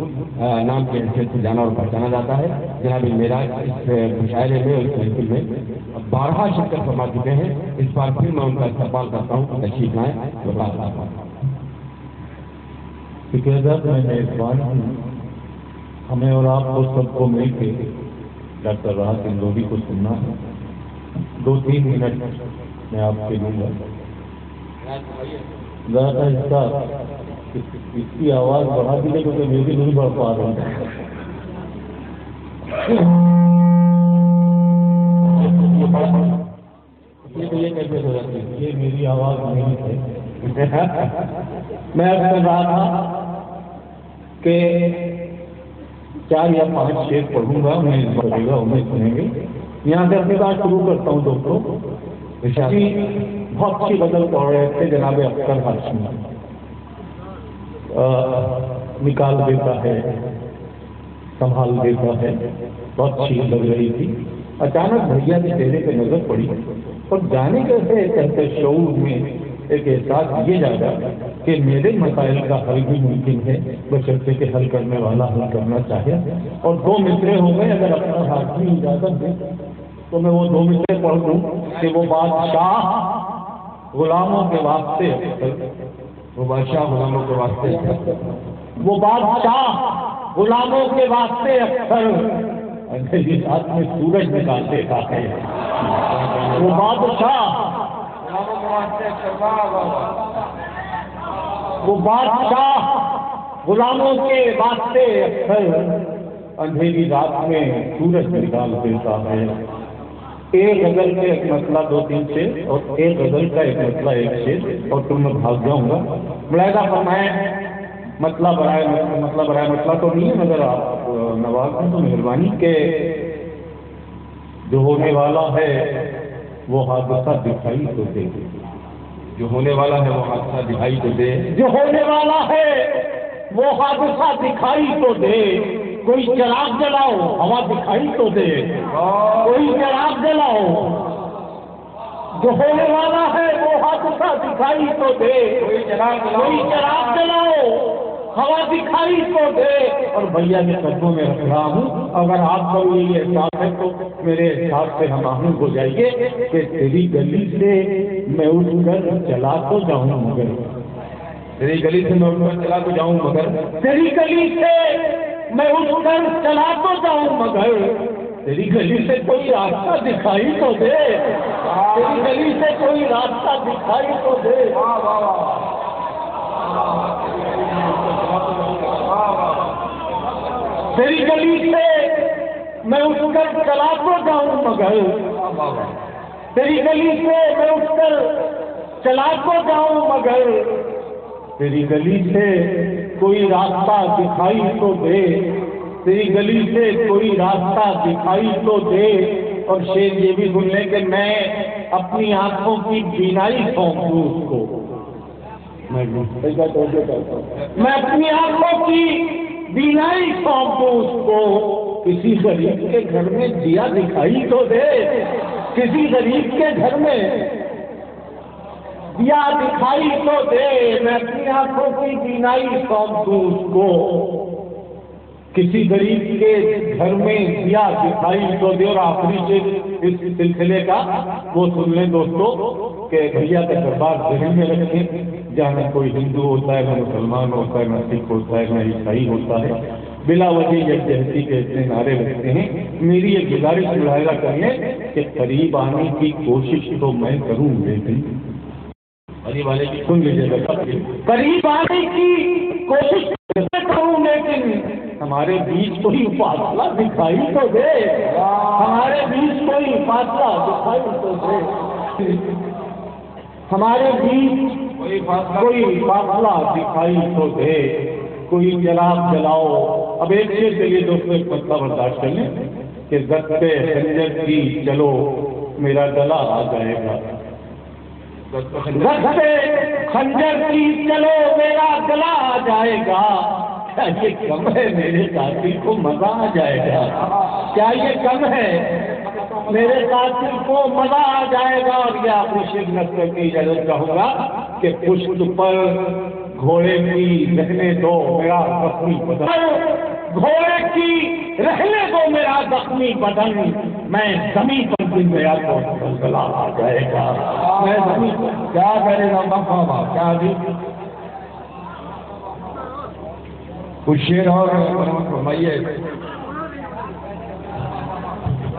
نام کی حیثیت سے جانا اور پہچانا جاتا ہے. جناب معراج اس مشاعرے میں اور اس محفل میں بارہا شرکت فرما چکے ہیں. اس بار پھر میں ان کا استقبال کرتا ہوں کہ تشریف لائیں. میں میزبان ہوں، ہمیں اور آپ کو سب کو مل کے ڈاکٹر راحت اندوری کو سننا ہے. 2-3 منٹ میں آپ سے لوں گا. ذرا حصہ اس کی آواز بڑھا دیجیے کیونکہ میری نہیں بڑھ پا رہی ہے. یہ کیسے ہو جاتی ہے؟ یہ میری آواز نہیں ہے. میں کر رہا تھا کہ 4 یا 5 شعر پڑھوں گا، میں پڑھے گا انہیں سنیں گے. یہاں سے اپنی بات شروع کرتا ہوں دوستوں. بہت سی غزل پڑھ رہے تھے جناب اختر ہاشمی، نکال دیتا ہے سنبھال دیتا ہے، بہت اچھی لگ رہی تھی. اچانک بھیا کے چہرے پہ نظر پڑی اور جانے کیسے کہتے شعور میں ایک احساس یہ جاگا کہ میرے مسائل کا حل بھی ممکن ہے بشرطے کہ حل کرنے والا حل کرنا چاہے. اور 2 مصرے ہو گئے، اگر اپنا حاکمی اجازت دے تو میں وہ 2 مصرے پڑھ دوں کہ وہ بادشاہ غلاموں کے واسطے، وہ بادشاہ غلاموں کے واسطے، وہ بادشاہ غلاموں کے واسطے اکثر اندھیری رات میں سورج نکال دیتا ہے. وہ بادشاہ غلاموں کے واسطے اکثر اندھیری رات میں سورج نکال دیتا ہے. ایک غزل کا ایک مسئلہ 2-3 شعر اور ایک غزل کا ایک مسئلہ 1 شعر اور پھر میں بھاگ جاؤں گا. ملاحظہ فرمائیں، مسئلہ برائے مسئلہ تو نہیں ہے مگر آپ نواز ہیں تو مہربانی کہ جو ہونے والا ہے وہ حادثہ دکھائی تو دے، جو ہونے والا ہے وہ حادثہ دکھائی تو دے، جو ہونے والا ہے وہ حادثہ دکھائی تو دے. کوئی چراغ جلاؤ ہوا دکھائی تو دے، کوئی چراغ جلاؤ. جو ہونے والا ہے وہ حادثہ دکھائی تو دے، کوئی چراغ جلاؤ ہوا دکھائی تو دے. اور بھیا کے قدموں میں رکھ رہا ہوں، اگر آپ کو یہ احساس ہے تو میرے احساس سے ہم آہنگ ہو جائیے کہ تیری گلی سے میں اٹھ کر چلا تو جاؤں مگر، تیری گلی سے میں اٹھ کر چلا تو جاؤں مگر، تیری گلی سے میں اٹھ کر چلا تو جاؤں مگر، تیری گلی سے کوئی راستہ دکھائی تو دے، تیری گلی سے کوئی راستہ دکھائی تو دے. تیری گلی سے میں اٹھ کر چلا تو جاؤں مگر، تیری گلی سے میں اٹھ کر چلا تو جاؤں مگر، تیری گلی سے کوئی راستہ دکھائی تو دے، تیری گلی سے کوئی راستہ دکھائی تو دے. اور شعر یہ بھی سن لیں کہ میں اپنی آنکھوں کی بینائی سونپوں اس کو، میں اپنی آنکھوں کی بینائی سونپوں اس کو. کسی غریب کے گھر میں دیا دکھائی تو دے، کسی غریب کے گھر میں دیا دکھائی تو دے. میں اپنی آنکھوں کی بینائی سونپ دوں اس کو. کسی غریب کے گھر میں دیا دکھائی تو دے، اور آخری سے اس سلسلے کا وہ سن لیں دوستوں کہ بھیا کا دربار ذہن میں رکھیں، جہاں نہ کوئی ہندو ہوتا ہے، نہ مسلمان ہوتا ہے، نہ سکھ ہوتا ہے، نہ عیسائی ہوتا ہے، بلا وجہ یکجہتی کے اتنے نعرے رکھتے ہیں۔ میری یہ گزارش مظاہرہ کر لیں کہ قریب آنے کی کوشش تو میں کروں، لیکن قریب آنے کی سن لیجیے گا، قریب آنے کی کوشش کروں لیکن ہمارے بیچ کوئی فاصلہ دکھائی تو دے، ہمارے بیچ کوئی فاصلہ دکھائی تو دے، ہمارے بیچ کوئی فاصلہ دکھائی تو دے، کوئی چراغ جلاؤ۔ اب ایک چیز کے لیے دوستوں ایک مسئلہ برداشت کر لیں کہ گتے خنجر کی چلو میرا گلا آ جائے گا، گتے خنجر کی چلو میرا گلا آ جائے گا، کیا یہ کم ہے میرے ساتھی کو مزہ آ جائے گا؟ کیا یہ کم ہے میرے ساتھی کو مزہ آ جائے گا؟ اور یہ آپ شیخ نصر کی اجازت چاہوں گا کہ پشت پر گھوڑے کی رہنے دو میرا زخمی بدن، گھوڑے کی رہنے دو میرا زخمی بدن، میں زمین پر دن گیا تو زلزلہ آ جائے گا، میں زمین پر کیا کرے گا مفہوم کیا بھی کچھ شیر اور فرمائیے۔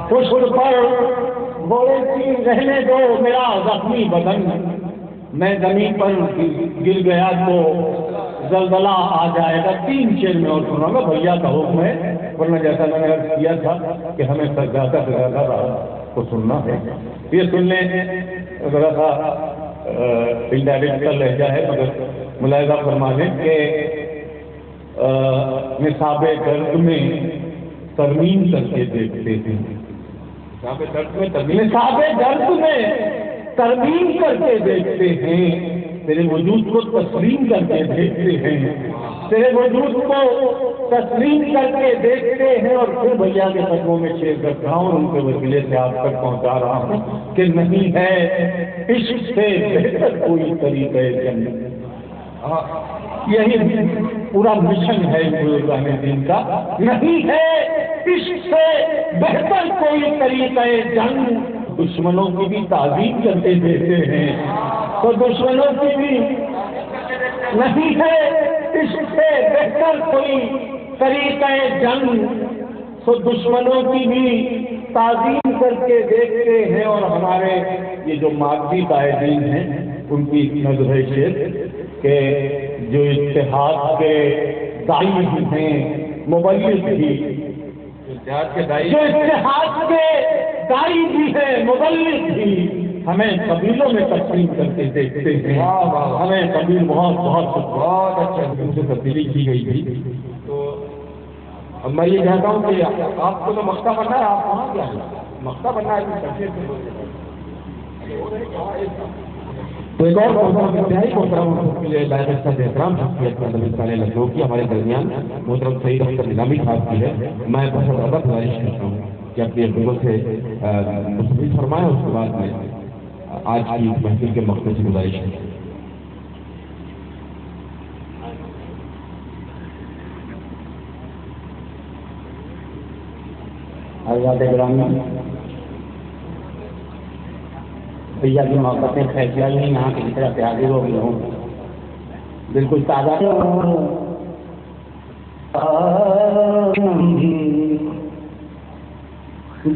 پشت پر گھوڑے کی رہنے دو میرا زخمی بدن، میں زمین پر گر گیا تو زلزلہ آ جائے گا۔ تین شیر میں اور سنا گا، بھیا کا حکم ہے، ورنہ جیسا میں نے عرض کیا تھا کہ ہمیں زیادہ سے زیادہ راہ کو سننا ہے۔ یہ سننے ذرا سا انڈائریکٹ کا لہجہ ہے، مگر ملاحظہ فرما لیں کہ نصاب درد میں ترمیم کر کے دیکھتے ہیں، نصاب درد میں ترمیم کر کے دیکھتے ہیں، تیرے وجود کو تسلیم کر کے دیکھتے ہیں، تیرے وجود کو تسلیم کر کے دیکھتے ہیں، اور پھر بھیا کے قدموں میں شیر کر رہا ہوں اور ان کے وسیلے سے آپ تک پہنچا رہا ہوں کہ نہیں ہے عشق سے بہتر کوئی طریقہ جنت۔ یہی پورا مشن ہے بزرگان دین کا، نہیں ہے عشق سے بہتر کوئی طریقہ جنگ۔ دشمنوں کی بھی تعظیم کرتے دیتے ہیں تو دشمنوں کی بھی نہیں ہے عشق سے بہتر کوئی طریقہ جنگ، تو دشمنوں کی بھی تعظیم کر کے دیکھتے ہیں۔ اور ہمارے یہ جو مادی قائدین ہیں ان کی نظر ہے شیر کہ جو اتحاد کے دائی ہیں مبلغ بھی، جو اتحاد کے دائی بھی ہے مبلغ بھی، ہمیں قبیلوں میں تقسیم کر کے دیکھتے ہیں، ہمیں قبیل بہت اچھا سے تبدیلی کی گئی تھی۔ تو اب میں یہ کہتا ہوں کہ آپ کو تو مختہ بننا ہے، آپ وہاں کیا ہے مختہ بننا ہے۔ تو ایک اور انتہائی محترم احترام شخصیت لکھنؤ کی ہمارے درمیان محترم سعید اختر نظامی صاحب کی ہے، میں بہت زیادہ گزارش کرتا ہوں کہ اپنی اردو سے مستفید فرمائیں، اس کے بعد میں آج کی محفل کے مقصد سے گزارش کرتا ہوں۔ حضرات گرامی، بھیا کی محبتیں فیصلہ نہیں یہاں کی طرح سے حاضر ہو گیا ہوں، بالکل تازہ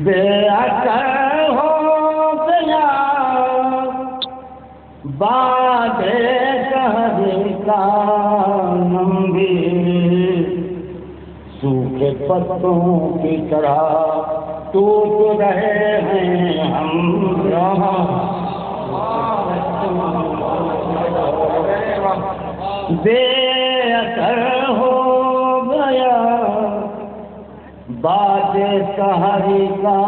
بے اثر ہو گیا باد شہر کا نمبی، سوکھے پتوں کی طرح ٹوٹ رہے ہیں ہم یہاں، بے اثر ہو گیا باد شہر کا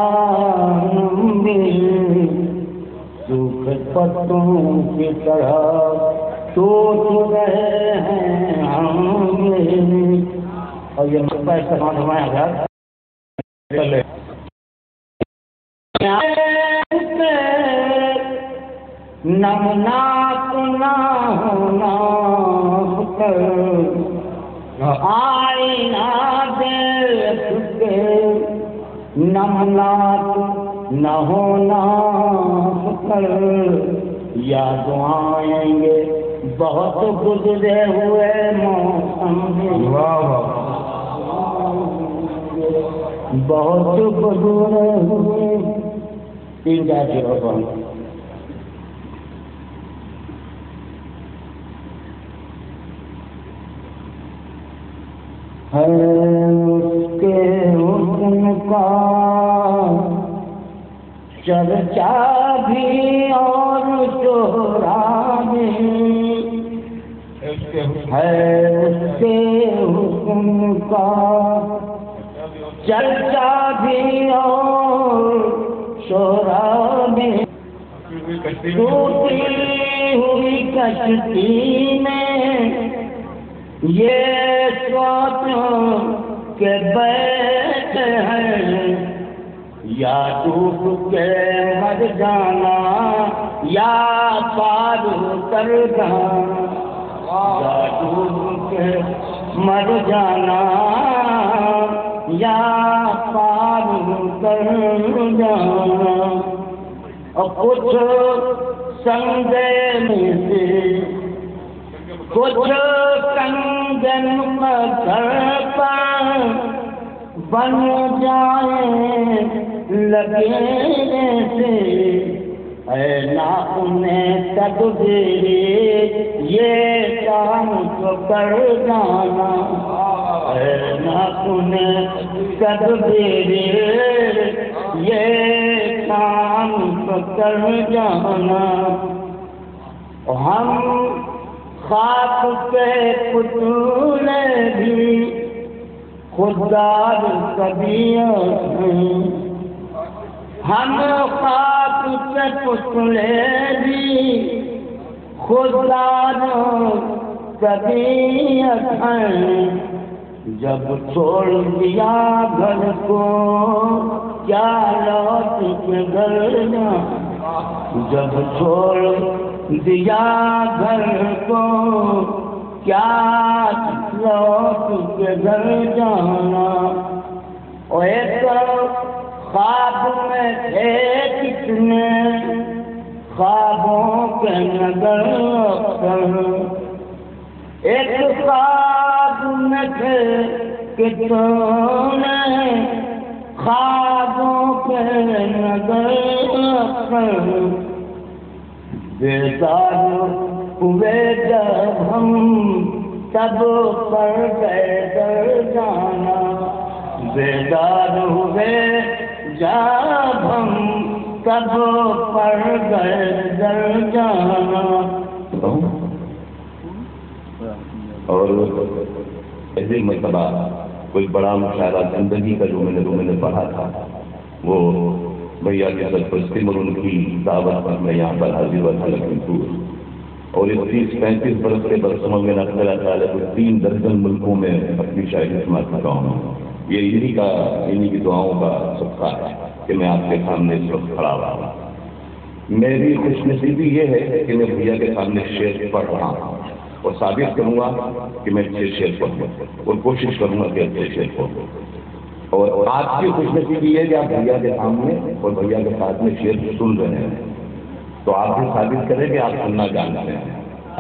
نمبی، سوکھے پتوں کی طرح ٹوٹ رہے ہیں ہم۔ اور یہ مقبہ استعمال ہمارا نمناک نہ ہونا کر آئینہ دیکھ کے نمنات نہ ہونا کر، یاد آئیں گے بہت گزرے ہوئے موسم، بہت گزرے ہوئے تین جاتی رقم ہے اس کے حسن کا چرچا بھی اور شہرا بھی، ہے اس کے حسن کا چرچا بھی اور شہرا بھی، ٹوٹی ہوئی کشتی میں یہ سوچ کے بیٹھے ہیں، یا ڈوب کے مر جانا یا پار کر جانا، یا ڈوب کے مر جانا یا پار کر جانا، اور کچھ سمجھے میں سے کچھ کنگن پتھر پر بن جائیں لگے سے، اے ناخن تدبیر یہ کام تو کر جانا، اے ناخن تدبیر یہ کام تو کر جانا، ہم خاک کے پتلے بھی خوددار طبیعت ہیں، ہم خاک کے پتلے بھی خوددار طبیعت ہیں، جب چھوڑ دیا گھر کو کیا لوٹ کے گھر جانا، جب چھوڑ دیا گھر کو کیا لوٹ کے گھر جانا، اور ایک خواب میں تھے کتنے خوابوں کے نگر پر، ایک خواب میں تھے کتنے خوابوں کے نگر پر، بیدار ہوئے جب ہم تب پر گئے در جانا، بیدار ہوئے جب ہم تب پر گئے در جانا۔ اور ایسے ہی مرتبہ کوئی بڑا مشاعرہ زندگی کا جو میں نے پڑھا تھا، وہ بھیا کے سرپرستی میں ان کی دعوت پر میں یہاں پر حاضر ہوا تھا لکھنؤ پور، اور اس 30-35 برس کے برسوں میں اللہ تعالیٰ کو 3 درجن ملکوں میں اپنی شاعری سنا چکا ہوں۔ یہ انہی کی دعاؤں کا صدقہ ہے کہ میں آپ کے سامنے اس وقت کھڑا ہوا ہوں۔ میری خوش نصیبی یہ ہے کہ میں بھیا کے سامنے شعر پڑھ رہا ہوں، اور ثابت کروں گا کہ میں اچھے شعر پڑھوں اور کوشش کروں گا کہ اچھے شعر پڑھوں، اور آپ کی خوش نصیبی یہ کہ آپ بھیا کے سامنے اور بھیا کے ساتھ میں شعر سن رہے ہیں، تو آپ بھی ثابت کریں کہ آپ سننا جانتے ہیں،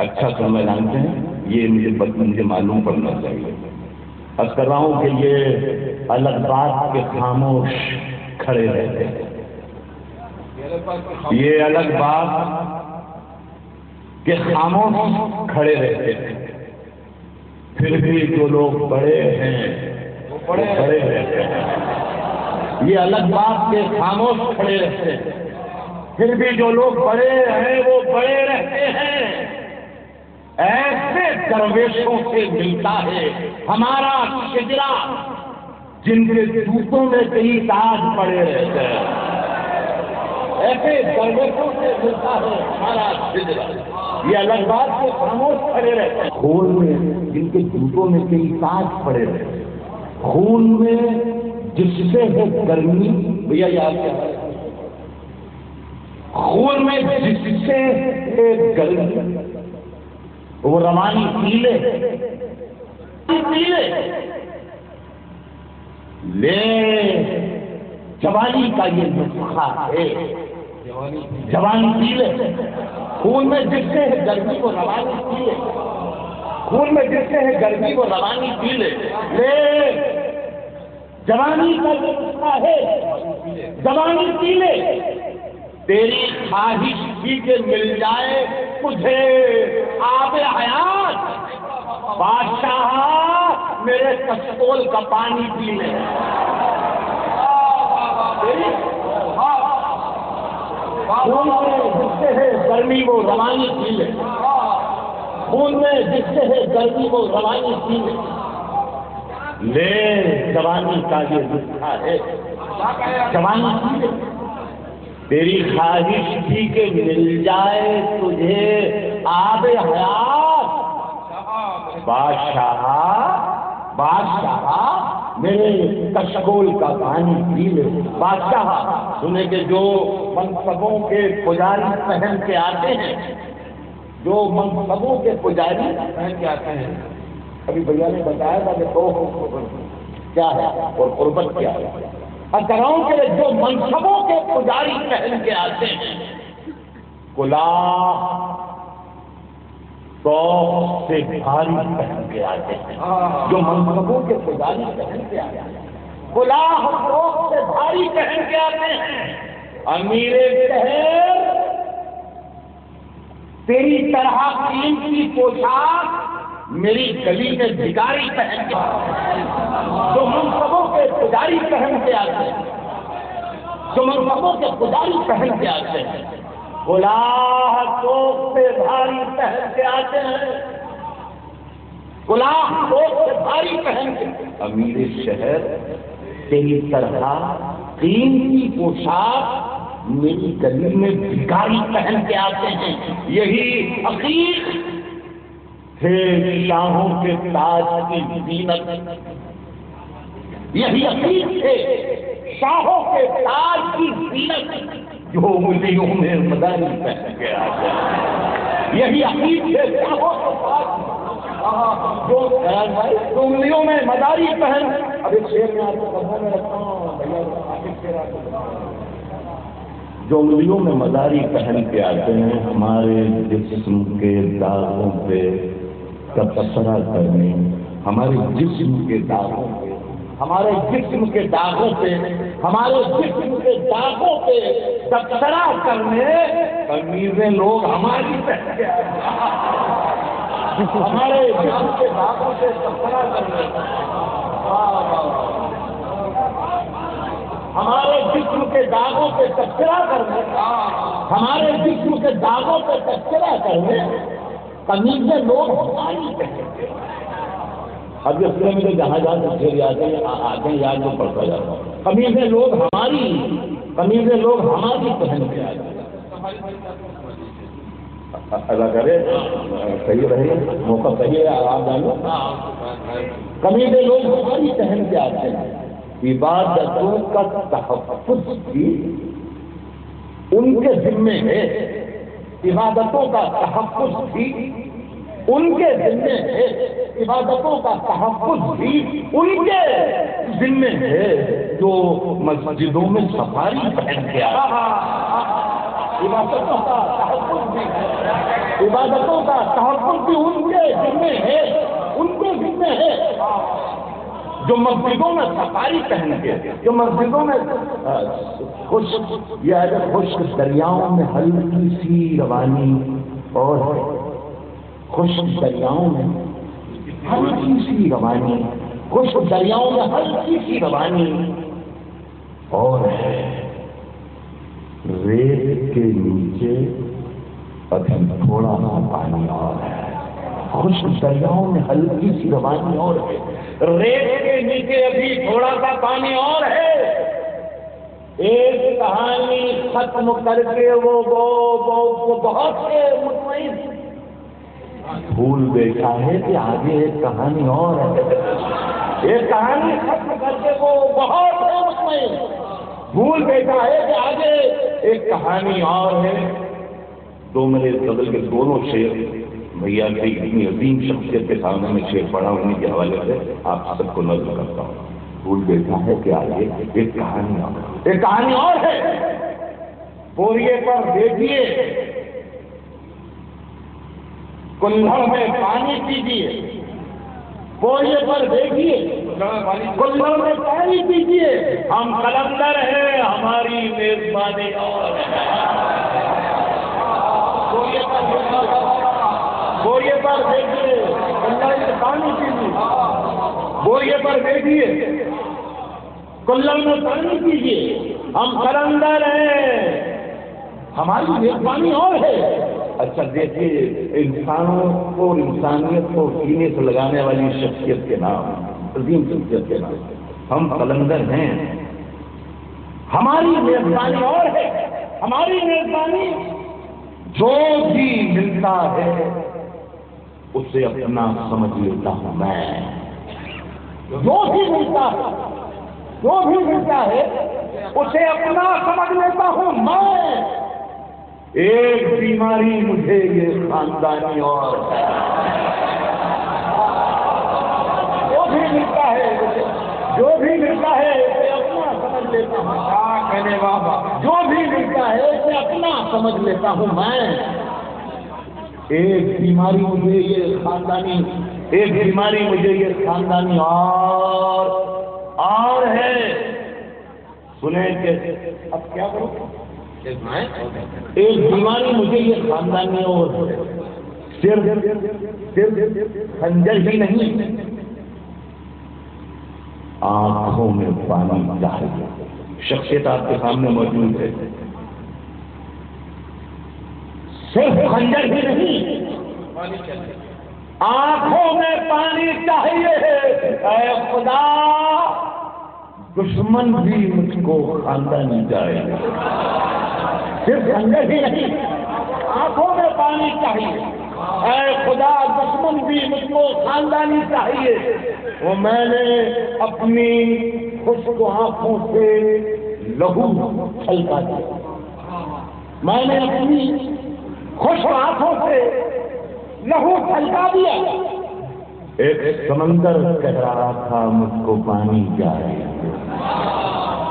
اچھا سننا جانتے ہیں، یہ مجھے معلوم پڑنا چاہیے۔ عرض کر رہا ہوں کہ یہ الگ بات کے خاموش کھڑے رہتے ہیں، یہ الگ بات کہ خاموش کھڑے رہتے ہیں، پھر بھی جو لوگ بڑے ہیں وہ بڑے رہتے ہیں۔ یہ الگ بات کہ خاموش کھڑے رہتے ہیں، پھر بھی جو لوگ بڑے ہیں وہ بڑے رہتے ہیں۔ ایسے درویشوں سے ملتا ہے ہمارا شجرا جن کے جوتوں میں کئی تاج پڑے رہتے ہیں، ایسے درویشوں سے ملتا ہے ہمارا شجرا، یہ الگ بات کے خاموش کھڑے رہتے ہیں۔ خون میں جن کے جوتوں میں کئی تاج پڑے رہتے ہیں، خون میں جس سے ہے گرمی، بھیا یاد کیا ہے، خون میں جس سے ہے گرمی وہ روانی پیلے، لے جوانی کا یہ نسخہ ہے، جوانی پی لے، خون میں جس سے ہے گرمی کو روانی پی لے، خون میں جس سے ہے گرمی کو روانی پی لے، لے جوانی کا یہ نسخہ ہے، جوانی پی لے، تیری خواہش بھی کہ مل جائے تجھے آب حیات، بادشاہ میرے کشکول کا پانی پی لے، خون میں جس سے ہے گرمی وہ روانی پی لے، خون میں جس سے ہے گرمی وہ روانی پی لے، لے جوانی کا یہ نسخہ ہے، جوانی پی لے، تیری خواہش بھی کہ مل جائے تجھے آب حیات، بادشاہ بادشاہ میرے کشکول کا پانی پی لے، بادشاہ سنے کہ جو منصبوں کے پجاری پہن کے آتے ہیں، جو منصبوں کے پجاری پہن کے آتے ہیں، ابھی بھیا نے بتایا تھا کہ تو کیا ہے اور قربت کیا ہے، اکراؤں کے جو منصبوں کے پجاری پہن کے آتے ہیں، کلاه تو سے بھاری پہن کے آتے ہیں، جو منصبوں کے پجاری پہن کے آتے ہیں، کلاه تو سے بھاری پہن کے آتے ہیں، امیر شہر تیری طرح قیمتی پوشاک میری گلی میں بھکاری پہن کے آتے ہیں، جو منصبوں کے پجاری پہن کے آتے ہیں، جو منصبوں کے پجاری پہن کے آتے ہیں، کلاه توپ سے بھاری پہن کے آتے ہیں، کلاه توپ سے بھاری پہن کے، امیر شہر تیری طرح قیمتی پوشاک میری گلی میں بھکاری پہن کے آتے ہیں، یہی حقیق ہے شاہوں کے تاج کی زینت، یہی حقیق ہے شاہوں کے تاج کی زینت، جو انگلیوں میں مداری پہن کے آتے ہیں، یہی حقیق ہے شاہوں کے تاج جو انگلیوں میں مداری پہن، اب ایک شعر میں آپ کو قدموں میں رکھتا ہوں، جو انگلیوں میں مداری پہن کے آتے ہیں، ہمارے جسم کے داغوں پہ تبصرہ کرنے، ہمارے جسم کے داغوں پہ، ہمارے جسم کے داغوں پہ، ہمارے جسم کے داغوں پہ تبصرہ کرنے، قمیضیں لوگ ہماری پہن کے آتے ہیں، ہمارے جسم کے داغوں پہ تبصرہ کرنے، ہمارے جسم کے داغوں پہ تبصرہ کرنے، ہمارے جسم کے داغوں پہ تبصرہ کرنے، قمیضیں لوگ ہماری پہن کے، اب اس میں تو جہاں جہاں سے آتے ہیں یاد میں پڑتا جاتا ہے، قمیضیں لوگ ہماری پہن کے آتے ہیں، اللہ کرے صحیح رہے، موقع صحیح ہے، آرام ڈالو، قمیضیں لوگ ہماری پہن کے آتے ہیں، عبادتوں کا تحفظ بھی ان کے ذمے ہے، عبادتوں کا تحفظ بھی ان کے ذمے ہے، عبادتوں کا تحفظ بھی ان کے ذمے ہے، جو مسجدوں میں سفاری پہن کے آتے ہیں، عبادتوں کا تحفظ بھی ہے، عبادتوں کا تحفظ بھی ان کے ذمے ہے، ان کے ذمے ہے، جو مسجدوں میں سفاری پہن کے، جو مسجدوں میں خشک دریاؤں میں ہلکی سی روانی اور خشک دریاؤں میں ہلکی سی روانی، خشک دریاؤں میں ہلکی سی روانی، اور ریت کے نیچے ابھی تھوڑا سا پانی اور ہے، خشک دریاؤں میں ہلکی سی روانی اور ہے، ریت کے نیچے ابھی تھوڑا سا پانی اور ہے، ایک کہانی ختم کر کے وہ بہت سے مطمئن بھول بیٹھا ہے کہ آگے ایک کہانی اور ہے، ایک کہانی ختم کر کے وہ بہت سے مطمئن بھول بیٹھا ہے کہ آگے ایک کہانی اور ہے۔ تو میرے بدل کے دونوں شعر بھیا کی اتنی عظیم شخصیت کے سامنے میں شعر پڑھا انہیں کے حوالے سے آپ سب کو نظر کرتا ہوں. بھول دیتا ہے کہ آگے ایک کہانی اور ہے. بوریے پر دیکھیے کلہڑ میں پانی پیجیے. بوریے پر دیکھیے کلہڑ میں پانی پیجیے. ہم قلندر ہیں ہماری میزبانی اور بوریے پر دیکھیے کلہڑ میں پانی پیجیے. بوریے پر دیکھیے کلہڑ میں پانی پیجیے. ہم قلندر ہیں ہماری میزبانی اور ہے. اچھا دیکھیے انسانوں کو اور انسانیت کو سینے سے لگانے والی شخصیت کے نام عظیم شخصیت کے نام ہم قلندر ہیں ہماری میزبانی اور ہے. ہماری میزبانی جو بھی ملتا ہے اسے اپنا سمجھ لیتا ہوں میں. جو بھی ملتا ہے اسے اپنا سمجھ لیتا ہوں میں. ایک بیماری مجھے یہ خاندانی اور جو بھی ملتا ہے اسے اپنا سمجھ لیتا ہوں. کہنے بابا جو بھی ملتا ہے اسے اپنا سمجھ لیتا ہوں میں. ایک بیماری مجھے یہ خاندانی اور ہے. سنیں کہ اب کیا کروں. ایک بیماری مجھے یہ خاندانی اور صرف خنجر ہی نہیں آنکھوں میں پانی چاہیے. شخصیت آپ کے سامنے موجود ہے. صرف خنجر ہی نہیں آنکھوں میں پانی چاہیے. اے خدا دشمن بھی مجھ کو خاندانی چاہیے. صرف خنجر ہی نہیں آنکھوں میں پانی چاہیے. اے خدا دشمن بھی مجھ کو خاندانی چاہیے. وہ میں نے اپنی خشک آنکھوں سے لہو چھلکا دیا. میں نے اپنی خشک آنکھوں سے لہو چھلکا دیا. ایک سمندر کہہ رہا تھا مجھ کو پانی چاہیے.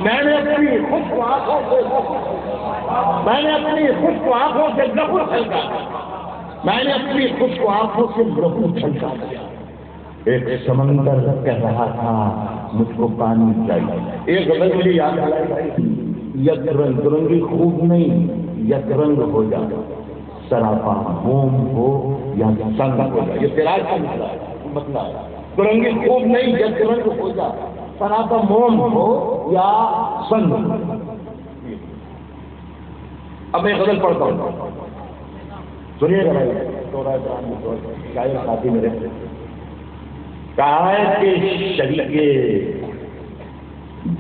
میں نے اپنی خشک آنکھوں سے لہو چھلکا. میں نے اپنی خشک آنکھوں سے لہو چھلکا دیا. ایک سمندر کہہ رہا تھا مجھ کو پانی چاہیے. ایک غزل مجھے یاد آ رہا ہے یک رنگ رنگی خوب نہیں یک رنگ ہو جائے سراپا موم ہو یا سنگ ہو جائے. یہ تیرا مسئلہ ہے. رنگی خوب نہیں یک رنگ ہو جائے سراپا موم ہو یا سنگ. اب میں غزل پڑھتا ہوں سنیے گا. شاعر ساتھی میرے کہا کہ شریک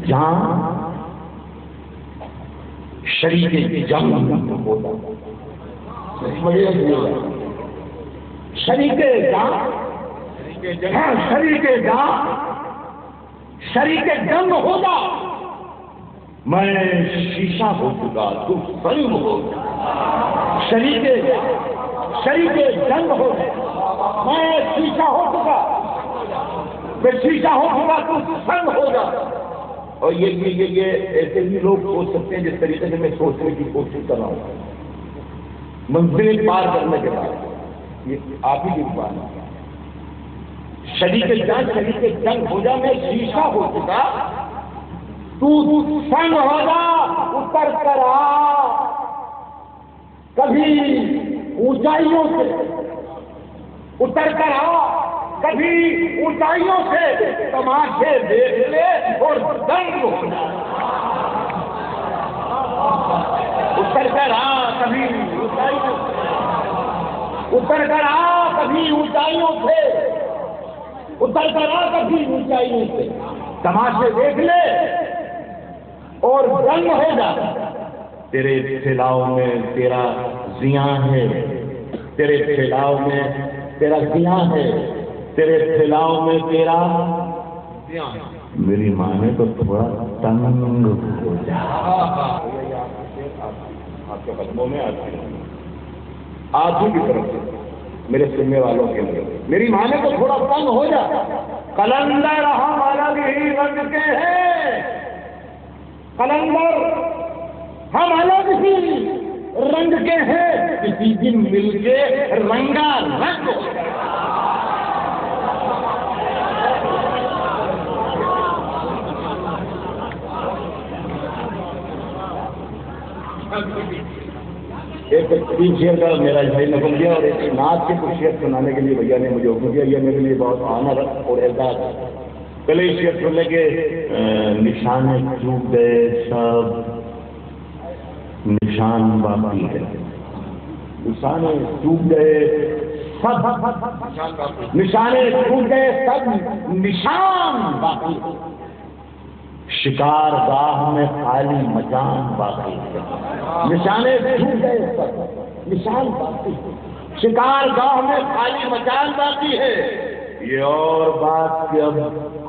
جان شریک جنگ ہوتا. شریک جان شریک جنگ ہوگا. میں شیشہ ہو چکا تو سنگ ہو. شریک جنگ ہو میں شیشہ ہو چکا تو سنگ ہوگا. اور یہ ایسے بھی لوگ سوچ سکتے ہیں جس طریقے سے میں سوچنے کی کوشش کر رہا ہوں. منزلیں پار کرنے کے بعد یہ آپ ہی کی بات ہے. شریک جنگ ہو جا میں شیشہ ہو چکا تو سنگ ہوگا. اتر کر آ کبھی اونچائیوں سے اتر کر آ کبھی اونچائیوں سے تماشے دیکھ لے اور دنگ ہو جا. اتر کر آ کبھی اونچائیوں سے اتر کر آ کبھی اونچائیوں سے تماشے دیکھ لے اور دنگ ہو جا. تیرے پھیلاؤ میں تیرا زیاں ہے. تیرے پھیلاؤ میں تیرا زیاں ہے. تیرے پھیلاؤ میں تیرا میری ماں نے تو تھوڑا تنگ ہو جا. آپ کے قدموں میں آتی کی طرف سے میرے سننے والوں کے لیے میری مانے تو تھوڑا تنگ ہو جا. قلندر ہم الگ ہی رنگ کے ہیں، قلندر ہم الگ ہی رنگ کے ہیں، کسی دن مل کے رنگا رنگ ہو جائے. ایک تین شعر کا میرا بھائی نے حکم دیا اور ایک نعت کے کچھ شعر سنانے کے لیے بھیا نے مجھے حکم دیا. یہ میرے لیے بہت آنر اور اعزاز ہے. پہلے اس شعر سننے کے نشانے چوک گئے سب نشان باقی ہے، نشانے چوک گئے سب نشانے چوک گئے سب نشان باقی ہے، شکار گاہ میں خالی مجان باقی ہے. نشانے ٹوٹ گئے سب نشان باقی ہے، شکار گاہ میں خالی مجان باقی ہے. یہ اور بات کہ اب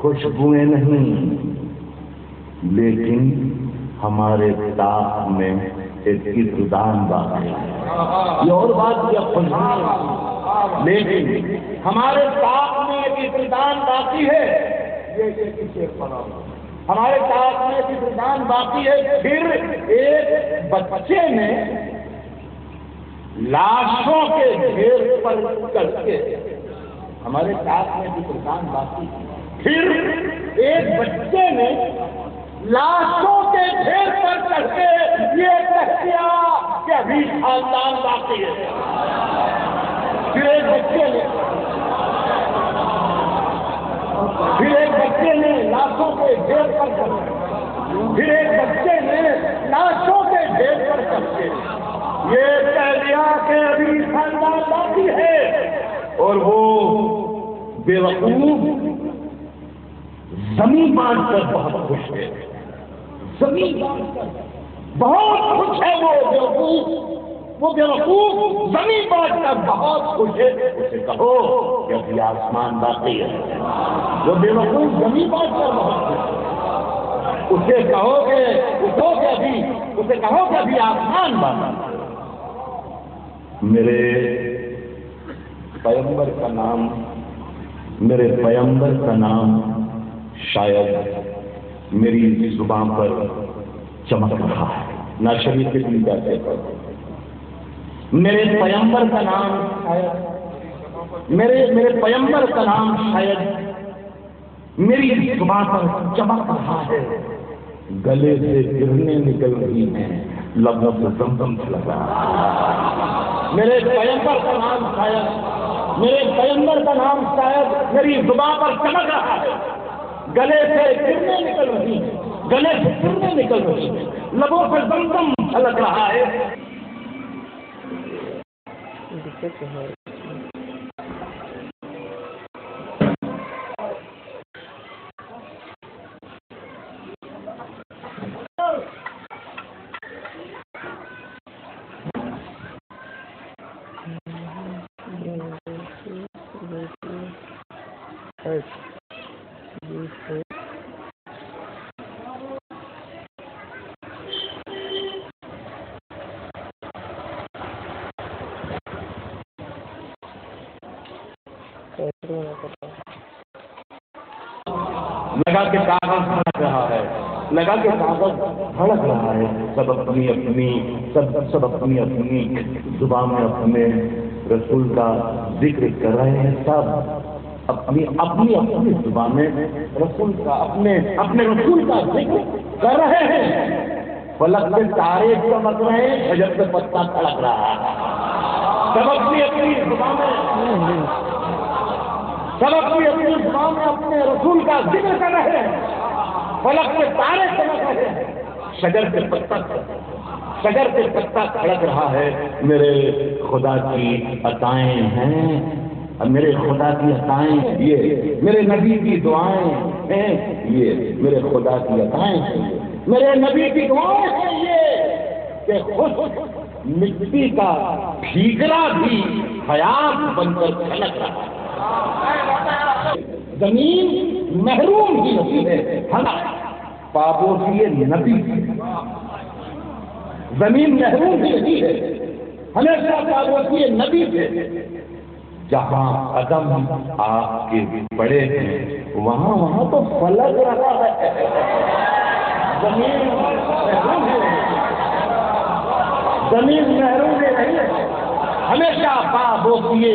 خوشبوئیں نہیں لیکن ہمارے طاق میں ایک ابتدان باقی ہے. یہ اور بات کہ اب خوشبوئیں لیکن ہمارے طاق میں ایک ابتدان باقی ہے. ہمارے ساتھ میں ایک ابتدان باقی ہے. پھر ایک بچے نے لاشوں کے ڈھیر پر چڑھ کے ہمارے ساتھ میں ایک ابتدان باقی ہے. پھر ایک بچے نے لاشوں کے ڈھیر پر چڑھ کے یہ کہہ دیا کہ ابھی خاندان باقی ہے. پھر ایک بچے نے لاشوں کے ڈھیر پر چڑھ کے پھر ایک بچے نے لاشوں کے ڈھیر پر چڑھ کے یہ کہہ دیا کہ ابھی خاندان باقی ہے. اور وہ بے وقوف زمین بانٹ کر بہت خوش ہے. زمین بانٹ کر بہت خوش ہے. وہ بے وقوف زمین بانٹ کر بہت خوش ہے. اسے کہو کہ ابھی آسمان باقی ہے. وہ بے وقوف زمین بانٹ کر بہت خوش ہے. اسے کہو کہ ابھی آسمان باقی ہے. میرے پیغمبر کا نام شاید میری زبان پر چمک رہا ہے. نہ شریف کے دن جاتے پر میرے پیغمبر کا نام شاید میری زبان پر چمک رہا ہے. گلے سے گرنے نکل رہی ہیں، لبوں سے زمزم چھلک رہا ہے. میرے پیغمبر کا نام شاید میری زبان پر چمک رہا ہے. گلے سے گرنے نکل رہی ہیں، لبوں سے زمزم چھلک رہا ہے. لگا کہ کاغذ بھڑک رہا ہے، سب اپنی اپنی زبان میں اپنے رسول کا ذکر کر رہے ہیں. سب اپنی زبان میں رسول کا اپنے رسول کا ذکر کر رہے ہیں. فلک میں تارے چمک رہے ہیں، شجر سے پتا کھڑک رہا ہے. سب اپنی زبان میں اپنے رسول کا ذکر کر رہے ہیں. فلک میں تارے چمک رہے ہیں، شجر سے پتا کھڑک رہا ہے. میرے خدا کی عطائیں ہیں، میرے خدا کی عطائیں یہ، میرے نبی کی دعائیں ہیں یہ، میرے خدا کی عطائیں ہیں، میرے نبی کی دعائیں ہیں یہ کہ خود مٹی کا بھیگرا بھی حیات بن کر کھلک رہا ہے. زمین محروم ہی نہیں ہے، پابوسی نبی. زمین محروم ہی نہیں ہے، ہمیشہ پابوسی نبی تھے. جہاں قدم آپ کے پڑے ہیں وہاں وہاں تو فلک رہا ہے، زمین محروم ہے، زمین محروم نہیں ہے، ہمیشہ پاک ہوتی ہے۔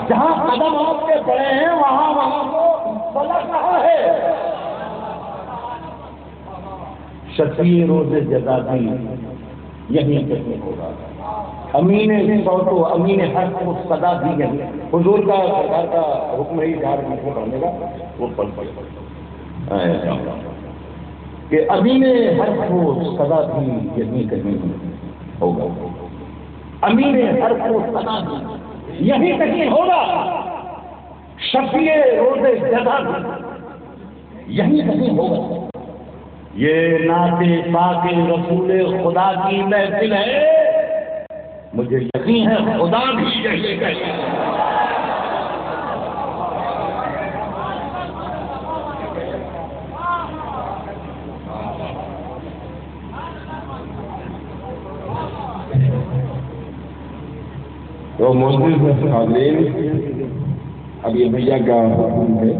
جہاں قدم آپ کے پڑے ہیں وہاں وہاں تو فلک رہا ہے۔ شفیع روز جزا بھی یہیں کہیں ہوگا، امین صوت و امین حق کو صدا دی گئی۔ حضور کا سرکار کا حکم ہی چار مجھے پڑھنے کا وہ پڑھ کہ امین حق کو صدا دی یہیں کہیں ہوگا، امین حق کو صدا دی یہیں کہیں ہوگا، شفیع روز جزا بھی یہیں کہیں ہوگا۔ یہ نعت پاک رسول خدا کی محفل ہے، مجھے یقین ہے خدا بھی یہی کہے۔ تو معزز حاضرین، اب یہ بھیا کا حکم ہے